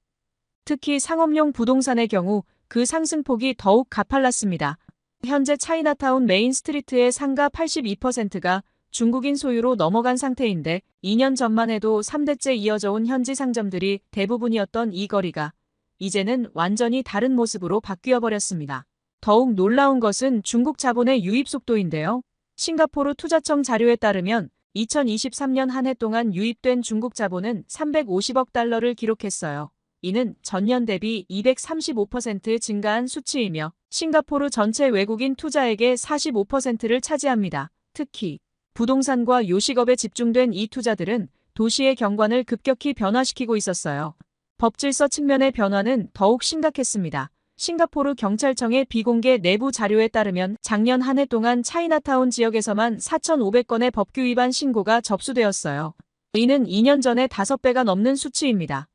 특히 상업용 부동산의 경우 그 상승폭이 더욱 가팔랐습니다. 현재 차이나타운 메인 스트리트의 상가 82%가 중국인 소유로 넘어간 상태인데 2년 전만 해도 3대째 이어져 온 현지 상점들이 대부분이었던 이 거리가 이제는 완전히 다른 모습으로 바뀌어 버렸습니다. 더욱 놀라운 것은 중국 자본의 유입 속도인데요. 싱가포르 투자청 자료에 따르면 2023년 한 해 동안 유입된 중국 자본은 350억 달러를 기록했어요. 이는 전년 대비 235% 증가한 수치이며 싱가포르 전체 외국인 투자액의 45%를 차지합니다. 특히 부동산과 요식업에 집중된 이 투자들은 도시의 경관을 급격히 변화시키고 있었어요. 법질서 측면의 변화는 더욱 심각했습니다. 싱가포르 경찰청의 비공개 내부 자료에 따르면 작년 한 해 동안 차이나타운 지역에서만 4,500건의 법규 위반 신고가 접수되었어요. 이는 2년 전의 5배가 넘는 수치입니다.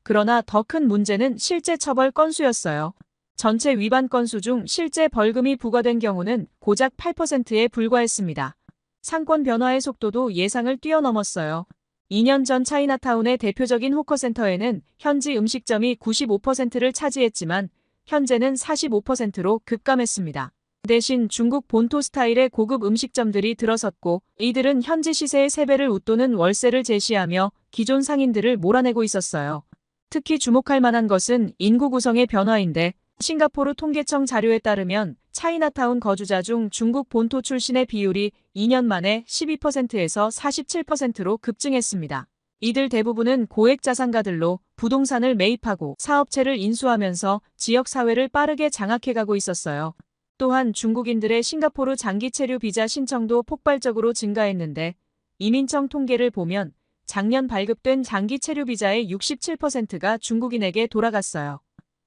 그러나 더 큰 문제는 실제 처벌 건수였어요. 전체 위반 건수 중 실제 벌금이 부과된 경우는 고작 8%에 불과했습니다. 상권 변화의 속도도 예상을 뛰어넘었어요. 2년 전 차이나타운의 대표적인 호커센터에는 현지 음식점이 95%를 차지했지만 현재는 45%로 급감했습니다. 대신 중국 본토 스타일의 고급 음식점들이 들어섰고 이들은 현지 시세의 3배를 웃도는 월세를 제시하며 기존 상인들을 몰아내고 있었어요. 특히 주목할 만한 것은 인구 구성의 변화인데 싱가포르 통계청 자료에 따르면 차이나타운 거주자 중 중국 본토 출신의 비율이 2년 만에 12%에서 47%로 급증했습니다. 이들 대부분은 고액 자산가들로 부동산을 매입하고 사업체를 인수하면서 지역 사회를 빠르게 장악해가고 있었어요. 또한 중국인들의 싱가포르 장기 체류 비자 신청도 폭발적으로 증가했는데 이민청 통계를 보면 작년 발급된 장기 체류 비자의 67%가 중국인에게 돌아갔어요.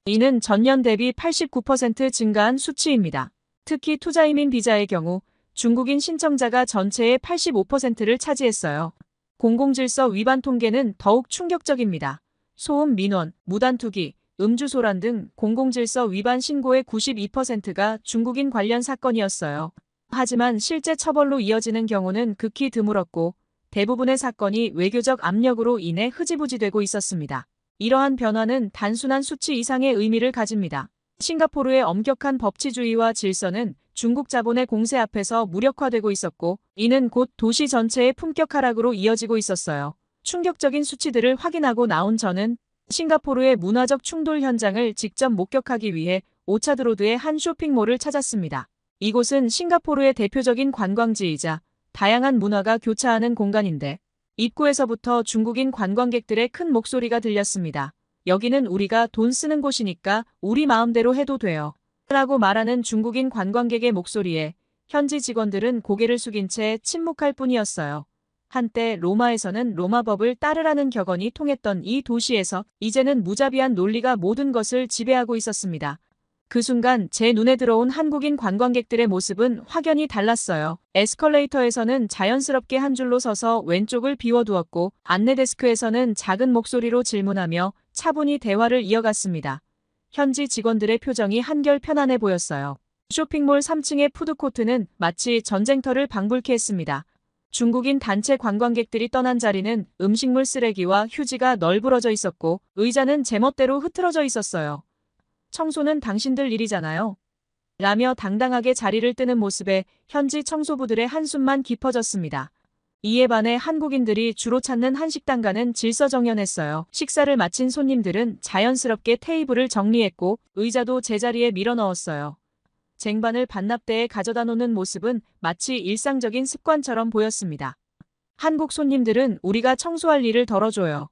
이는 전년 대비 89% 증가한 수치입니다. 특히 투자이민 비자의 경우 중국인 신청자가 전체의 85%를 차지했어요. 공공질서 위반 통계는 더욱 충격적입니다. 소음 민원, 무단투기, 음주소란 등 공공질서 위반 신고의 92%가 중국인 관련 사건이었어요. 하지만 실제 처벌로 이어지는 경우는 극히 드물었고 대부분의 사건이 외교적 압력으로 인해 흐지부지되고 있었습니다. 이러한 변화는 단순한 수치 이상의 의미를 가집니다. 싱가포르의 엄격한 법치주의와 질서는 중국 자본의 공세 앞에서 무력화되고 있었고 이는 곧 도시 전체의 품격 하락으로 이어지고 있었어요. 충격적인 수치들을 확인하고 나온 저는 싱가포르의 문화적 충돌 현장을 직접 목격하기 위해 오차드로드의 한 쇼핑몰을 찾았습니다. 이곳은 싱가포르의 대표적인 관광지이자 다양한 문화가 교차하는 공간인데 입구에서부터 중국인 관광객들의 큰 목소리가 들렸습니다. 여기는 우리가 돈 쓰는 곳이니까 우리 마음대로 해도 돼요. 라고 말하는 중국인 관광객의 목소리에 현지 직원들은 고개를 숙인 채 침묵할 뿐이었어요. 한때 로마에서는 로마법을 따르라는 격언이 통했던 이 도시에서 이제는 무자비한 논리가 모든 것을 지배하고 있었습니다. 그 순간 제 눈에 들어온 한국인 관광객들의 모습은 확연히 달랐어요. 에스컬레이터에서는 자연스럽게 한 줄로 서서 왼쪽을 비워두었고 안내데스크에서는 작은 목소리로 질문하며 차분히 대화를 이어갔습니다. 현지 직원들의 표정이 한결 편안해 보였어요. 쇼핑몰 3층의 푸드코트는 마치 전쟁터를 방불케 했습니다. 중국인 단체 관광객들이 떠난 자리는 음식물 쓰레기와 휴지가 널브러져 있었고 의자는 제멋대로 흐트러져 있었어요. 청소는 당신들 일이잖아요. 라며 당당하게 자리를 뜨는 모습에 현지 청소부들의 한숨만 깊어졌습니다. 이에 반해 한국인들이 주로 찾는 한식당가는 질서정연했어요. 식사를 마친 손님들은 자연스럽게 테이블을 정리했고 의자도 제자리에 밀어넣었어요. 쟁반을 반납대에 가져다 놓는 모습은 마치 일상적인 습관처럼 보였습니다. 한국 손님들은 우리가 청소할 일을 덜어줘요.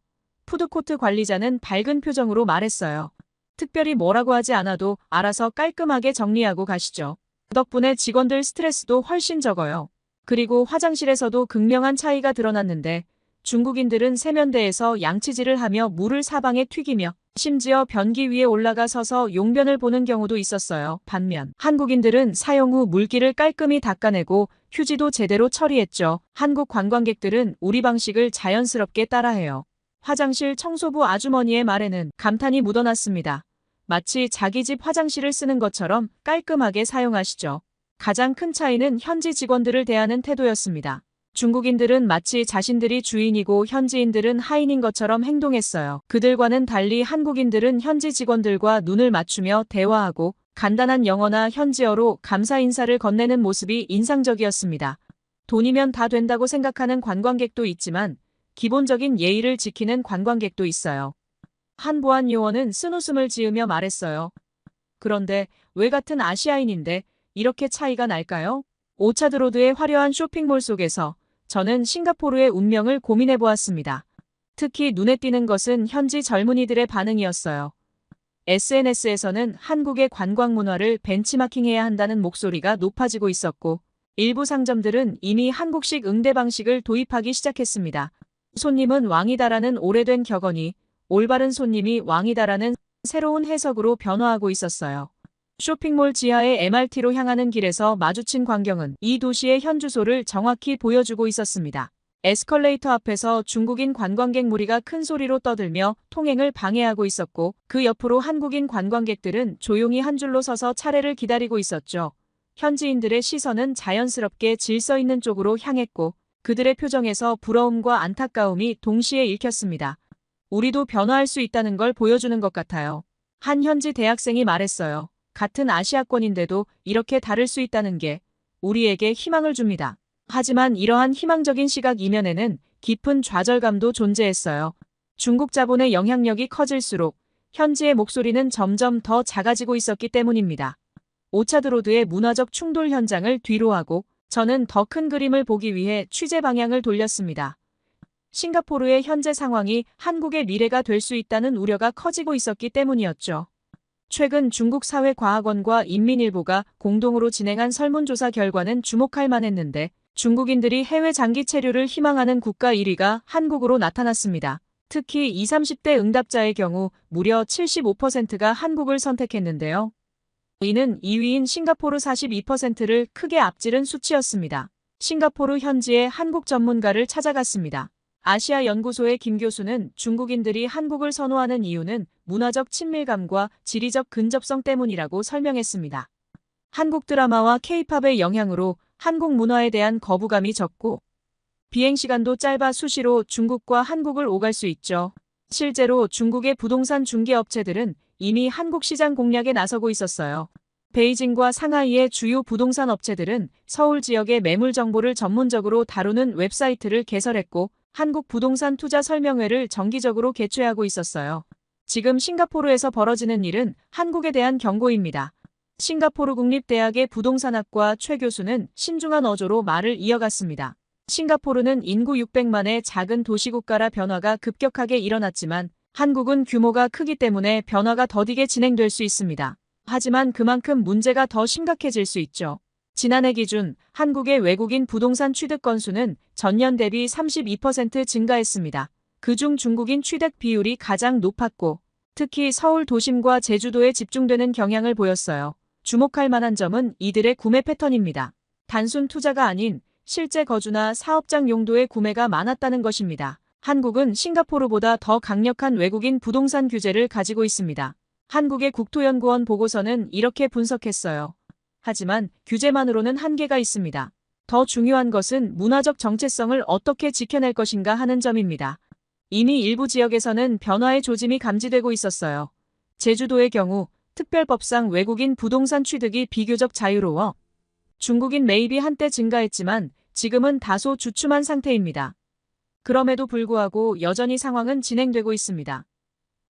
푸드코트 관리자는 밝은 표정으로 말했어요. 특별히 뭐라고 하지 않아도 알아서 깔끔하게 정리하고 가시죠. 덕분에 직원들 스트레스도 훨씬 적어요. 그리고 화장실에서도 극명한 차이가 드러났는데 중국인들은 세면대에서 양치질을 하며 물을 사방에 튀기며 심지어 변기 위에 올라가 서서 용변을 보는 경우도 있었어요. 반면 한국인들은 사용 후 물기를 깔끔히 닦아내고 휴지도 제대로 처리했죠. 한국 관광객들은 우리 방식을 자연스럽게 따라해요. 화장실 청소부 아주머니의 말에는 감탄이 묻어났습니다. 마치 자기 집 화장실을 쓰는 것처럼 깔끔하게 사용하시죠. 가장 큰 차이는 현지 직원들을 대하는 태도였습니다. 중국인들은 마치 자신들이 주인이고 현지인들은 하인인 것처럼 행동했어요. 그들과는 달리 한국인들은 현지 직원들과 눈을 맞추며 대화하고 간단한 영어나 현지어로 감사 인사를 건네는 모습이 인상적이었습니다. 돈이면 다 된다고 생각하는 관광객도 있지만 기본적인 예의를 지키는 관광객도 있어요. 한 보안 요원은 쓴웃음을 지으며 말했어요. 그런데 왜 같은 아시아인인데 이렇게 차이가 날까요? 오차드로드의 화려한 쇼핑몰 속에서 저는 싱가포르의 운명을 고민해 보았습니다. 특히 눈에 띄는 것은 현지 젊은이들의 반응이었어요. SNS에서는 한국의 관광 문화를 벤치마킹해야 한다는 목소리가 높아지고 있었고, 일부 상점들은 이미 한국식 응대 방식을 도입하기 시작했습니다. 손님은 왕이다라는 오래된 격언이 올바른 손님이 왕이다라는 새로운 해석으로 변화하고 있었어요. 쇼핑몰 지하의 MRT로 향하는 길에서 마주친 광경은 이 도시의 현 주소를 정확히 보여주고 있었습니다. 에스컬레이터 앞에서 중국인 관광객 무리가 큰 소리로 떠들며 통행을 방해하고 있었고, 그 옆으로 한국인 관광객들은 조용히 한 줄로 서서 차례를 기다리고 있었죠. 현지인들의 시선은 자연스럽게 질서 있는 쪽으로 향했고, 그들의 표정에서 부러움과 안타까움이 동시에 읽혔습니다. 우리도 변화할 수 있다는 걸 보여주는 것 같아요. 한 현지 대학생이 말했어요. 같은 아시아권인데도 이렇게 다를 수 있다는 게 우리에게 희망을 줍니다. 하지만 이러한 희망적인 시각 이면에는 깊은 좌절감도 존재했어요. 중국 자본의 영향력이 커질수록 현지의 목소리는 점점 더 작아지고 있었기 때문입니다. 오차드로드의 문화적 충돌 현장을 뒤로하고 저는 더 큰 그림을 보기 위해 취재 방향을 돌렸습니다. 싱가포르의 현재 상황이 한국의 미래가 될 수 있다는 우려가 커지고 있었기 때문이었죠. 최근 중국사회과학원과 인민일보가 공동으로 진행한 설문조사 결과는 주목할 만했는데 중국인들이 해외 장기 체류를 희망하는 국가 1위가 한국으로 나타났습니다. 특히 20, 30대 응답자의 경우 무려 75%가 한국을 선택했는데요. 이는 2위인 싱가포르 42%를 크게 앞지른 수치였습니다. 싱가포르 현지의 한국 전문가를 찾아갔습니다. 아시아 연구소의 김 교수는 중국인들이 한국을 선호하는 이유는 문화적 친밀감과 지리적 근접성 때문이라고 설명했습니다. 한국 드라마와 K-팝의 영향으로 한국 문화에 대한 거부감이 적고 비행시간도 짧아 수시로 중국과 한국을 오갈 수 있죠. 실제로 중국의 부동산 중개업체들은 이미 한국 시장 공략에 나서고 있었어요. 베이징과 상하이의 주요 부동산 업체들은 서울 지역의 매물 정보를 전문적으로 다루는 웹사이트를 개설했고 한국 부동산 투자 설명회를 정기적으로 개최하고 있었어요. 지금 싱가포르에서 벌어지는 일은 한국에 대한 경고입니다. 싱가포르 국립대학의 부동산학과 최 교수는 신중한 어조로 말을 이어갔습니다. 싱가포르는 인구 600만의 작은 도시국가라 변화가 급격하게 일어났지만 한국은 규모가 크기 때문에 변화가 더디게 진행될 수 있습니다. 하지만 그만큼 문제가 더 심각해질 수 있죠. 지난해 기준 한국의 외국인 부동산 취득 건수는 전년 대비 32% 증가했습니다. 그중 중국인 취득 비율이 가장 높았고 특히 서울 도심과 제주도에 집중되는 경향을 보였어요. 주목할 만한 점은 이들의 구매 패턴입니다. 단순 투자가 아닌 실제 거주나 사업장 용도의 구매가 많았다는 것입니다. 한국은 싱가포르보다 더 강력한 외국인 부동산 규제를 가지고 있습니다. 한국의 국토연구원 보고서는 이렇게 분석했어요. 하지만 규제만으로는 한계가 있습니다. 더 중요한 것은 문화적 정체성을 어떻게 지켜낼 것인가 하는 점입니다. 이미 일부 지역에서는 변화의 조짐이 감지되고 있었어요. 제주도의 경우 특별법상 외국인 부동산 취득이 비교적 자유로워 중국인 매입이 한때 증가했지만 지금은 다소 주춤한 상태입니다. 그럼에도 불구하고 여전히 상황은 진행되고 있습니다.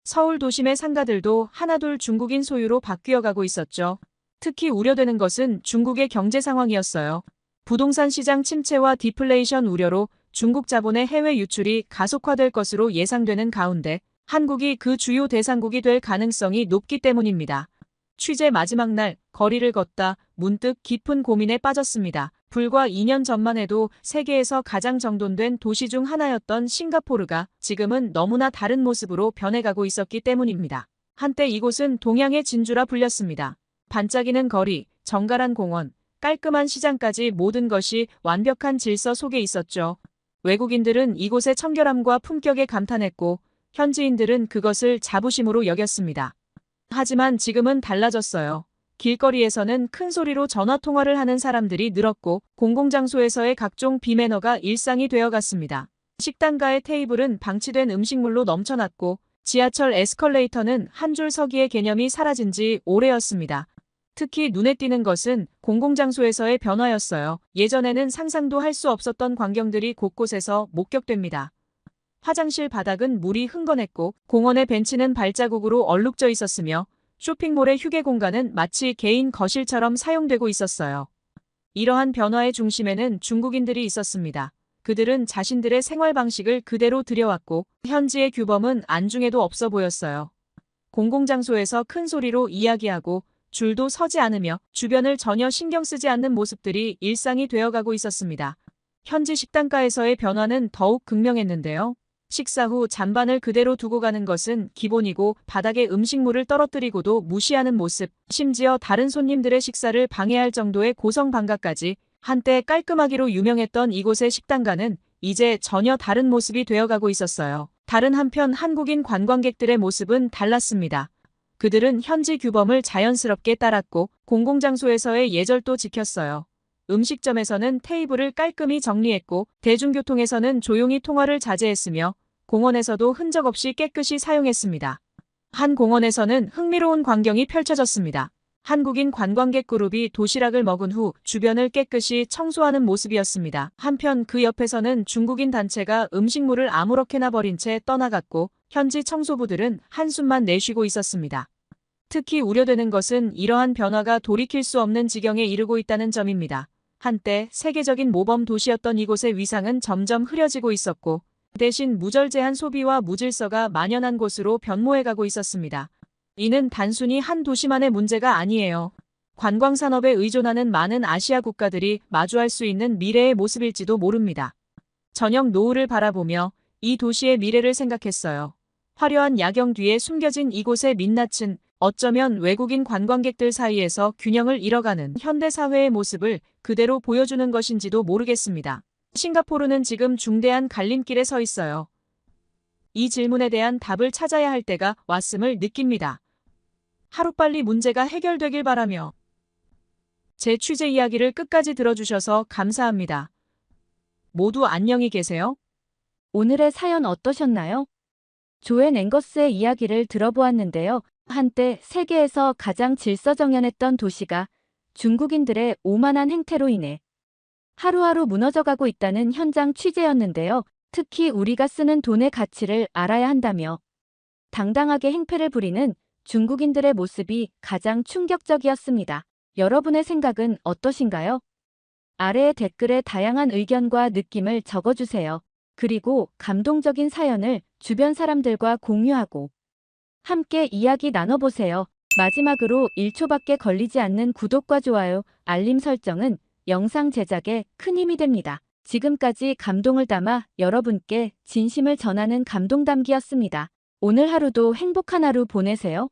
서울 도심의 상가들도 하나둘 중국인 소유로 바뀌어가고 있었죠. 특히 우려되는 것은 중국의 경제 상황이었어요. 부동산 시장 침체와 디플레이션 우려로 중국 자본의 해외 유출이 가속화될 것으로 예상되는 가운데 한국이 그 주요 대상국이 될 가능성이 높기 때문입니다. 취재 마지막 날 거리를 걷다 문득 깊은 고민에 빠졌습니다. 불과 2년 전만 해도 세계에서 가장 정돈된 도시 중 하나였던 싱가포르가 지금은 너무나 다른 모습으로 변해가고 있었기 때문입니다. 한때 이곳은 동양의 진주라 불렸습니다. 반짝이는 거리, 정갈한 공원, 깔끔한 시장까지 모든 것이 완벽한 질서 속에 있었죠. 외국인들은 이곳의 청결함과 품격에 감탄했고 현지인들은 그것을 자부심으로 여겼습니다. 하지만 지금은 달라졌어요. 길거리에서는 큰 소리로 전화 통화를 하는 사람들이 늘었고 공공장소에서의 각종 비매너가 일상이 되어갔습니다. 식당가의 테이블은 방치된 음식물로 넘쳐났고 지하철 에스컬레이터는 한 줄 서기의 개념이 사라진 지 오래였습니다. 특히 눈에 띄는 것은 공공장소에서의 변화였어요. 예전에는 상상도 할 수 없었던 광경들이 곳곳에서 목격됩니다. 화장실 바닥은 물이 흥건했고 공원의 벤치는 발자국으로 얼룩져 있었으며 쇼핑몰의 휴게 공간은 마치 개인 거실처럼 사용되고 있었어요. 이러한 변화의 중심에는 중국인들이 있었습니다. 그들은 자신들의 생활 방식을 그대로 들여왔고 현지의 규범은 안중에도 없어 보였어요. 공공장소에서 큰 소리로 이야기하고 줄도 서지 않으며 주변을 전혀 신경 쓰지 않는 모습들이 일상이 되어가고 있었습니다. 현지 식당가에서의 변화는 더욱 극명했는데요. 식사 후 잔반을 그대로 두고 가는 것은 기본이고 바닥에 음식물을 떨어뜨리고도 무시하는 모습, 심지어 다른 손님들의 식사를 방해할 정도의 고성방가까지 한때 깔끔하기로 유명했던 이곳의 식당가는 이제 전혀 다른 모습이 되어가고 있었어요. 다른 한편 한국인 관광객들의 모습은 달랐습니다. 그들은 현지 규범을 자연스럽게 따랐고 공공장소에서의 예절도 지켰어요. 음식점에서는 테이블을 깔끔히 정리했고 대중교통에서는 조용히 통화를 자제했으며 공원에서도 흔적 없이 깨끗이 사용했습니다. 한 공원에서는 흥미로운 광경이 펼쳐졌습니다. 한국인 관광객 그룹이 도시락을 먹은 후 주변을 깨끗이 청소하는 모습이었습니다. 한편 그 옆에서는 중국인 단체가 음식물을 아무렇게나 버린 채 떠나갔고 현지 청소부들은 한숨만 내쉬고 있었습니다. 특히 우려되는 것은 이러한 변화가 돌이킬 수 없는 지경에 이르고 있다는 점입니다. 한때 세계적인 모범 도시였던 이곳의 위상은 점점 흐려지고 있었고 대신 무절제한 소비와 무질서가 만연한 곳으로 변모해가고 있었습니다. 이는 단순히 한 도시만의 문제가 아니에요. 관광산업에 의존하는 많은 아시아 국가들이 마주할 수 있는 미래의 모습일지도 모릅니다. 저녁 노을을 바라보며 이 도시의 미래를 생각했어요. 화려한 야경 뒤에 숨겨진 이곳의 민낯은 어쩌면 외국인 관광객들 사이에서 균형을 잃어가는 현대사회의 모습을 그대로 보여주는 것인지도 모르겠습니다. 싱가포르는 지금 중대한 갈림길에 서 있어요. 이 질문에 대한 답을 찾아야 할 때가 왔음을 느낍니다. 하루빨리 문제가 해결되길 바라며 제 취재 이야기를 끝까지 들어주셔서 감사합니다. 모두 안녕히 계세요. 오늘의 사연 어떠셨나요? 조앤 앵거스의 이야기를 들어보았는데요. 한때 세계에서 가장 질서정연했던 도시가 중국인들의 오만한 행태로 인해 하루하루 무너져가고 있다는 현장 취재였는데요. 특히 우리가 쓰는 돈의 가치를 알아야 한다며 당당하게 행패를 부리는 중국인들의 모습이 가장 충격적이었습니다. 여러분의 생각은 어떠신가요? 아래의 댓글에 다양한 의견과 느낌을 적어주세요. 그리고 감동적인 사연을 주변 사람들과 공유하고 함께 이야기 나눠보세요. 마지막으로 1초밖에 걸리지 않는 구독과 좋아요, 알림 설정은 영상 제작에 큰 힘이 됩니다. 지금까지 감동을 담아 여러분께 진심을 전하는 감동담기였습니다. 오늘 하루도 행복한 하루 보내세요.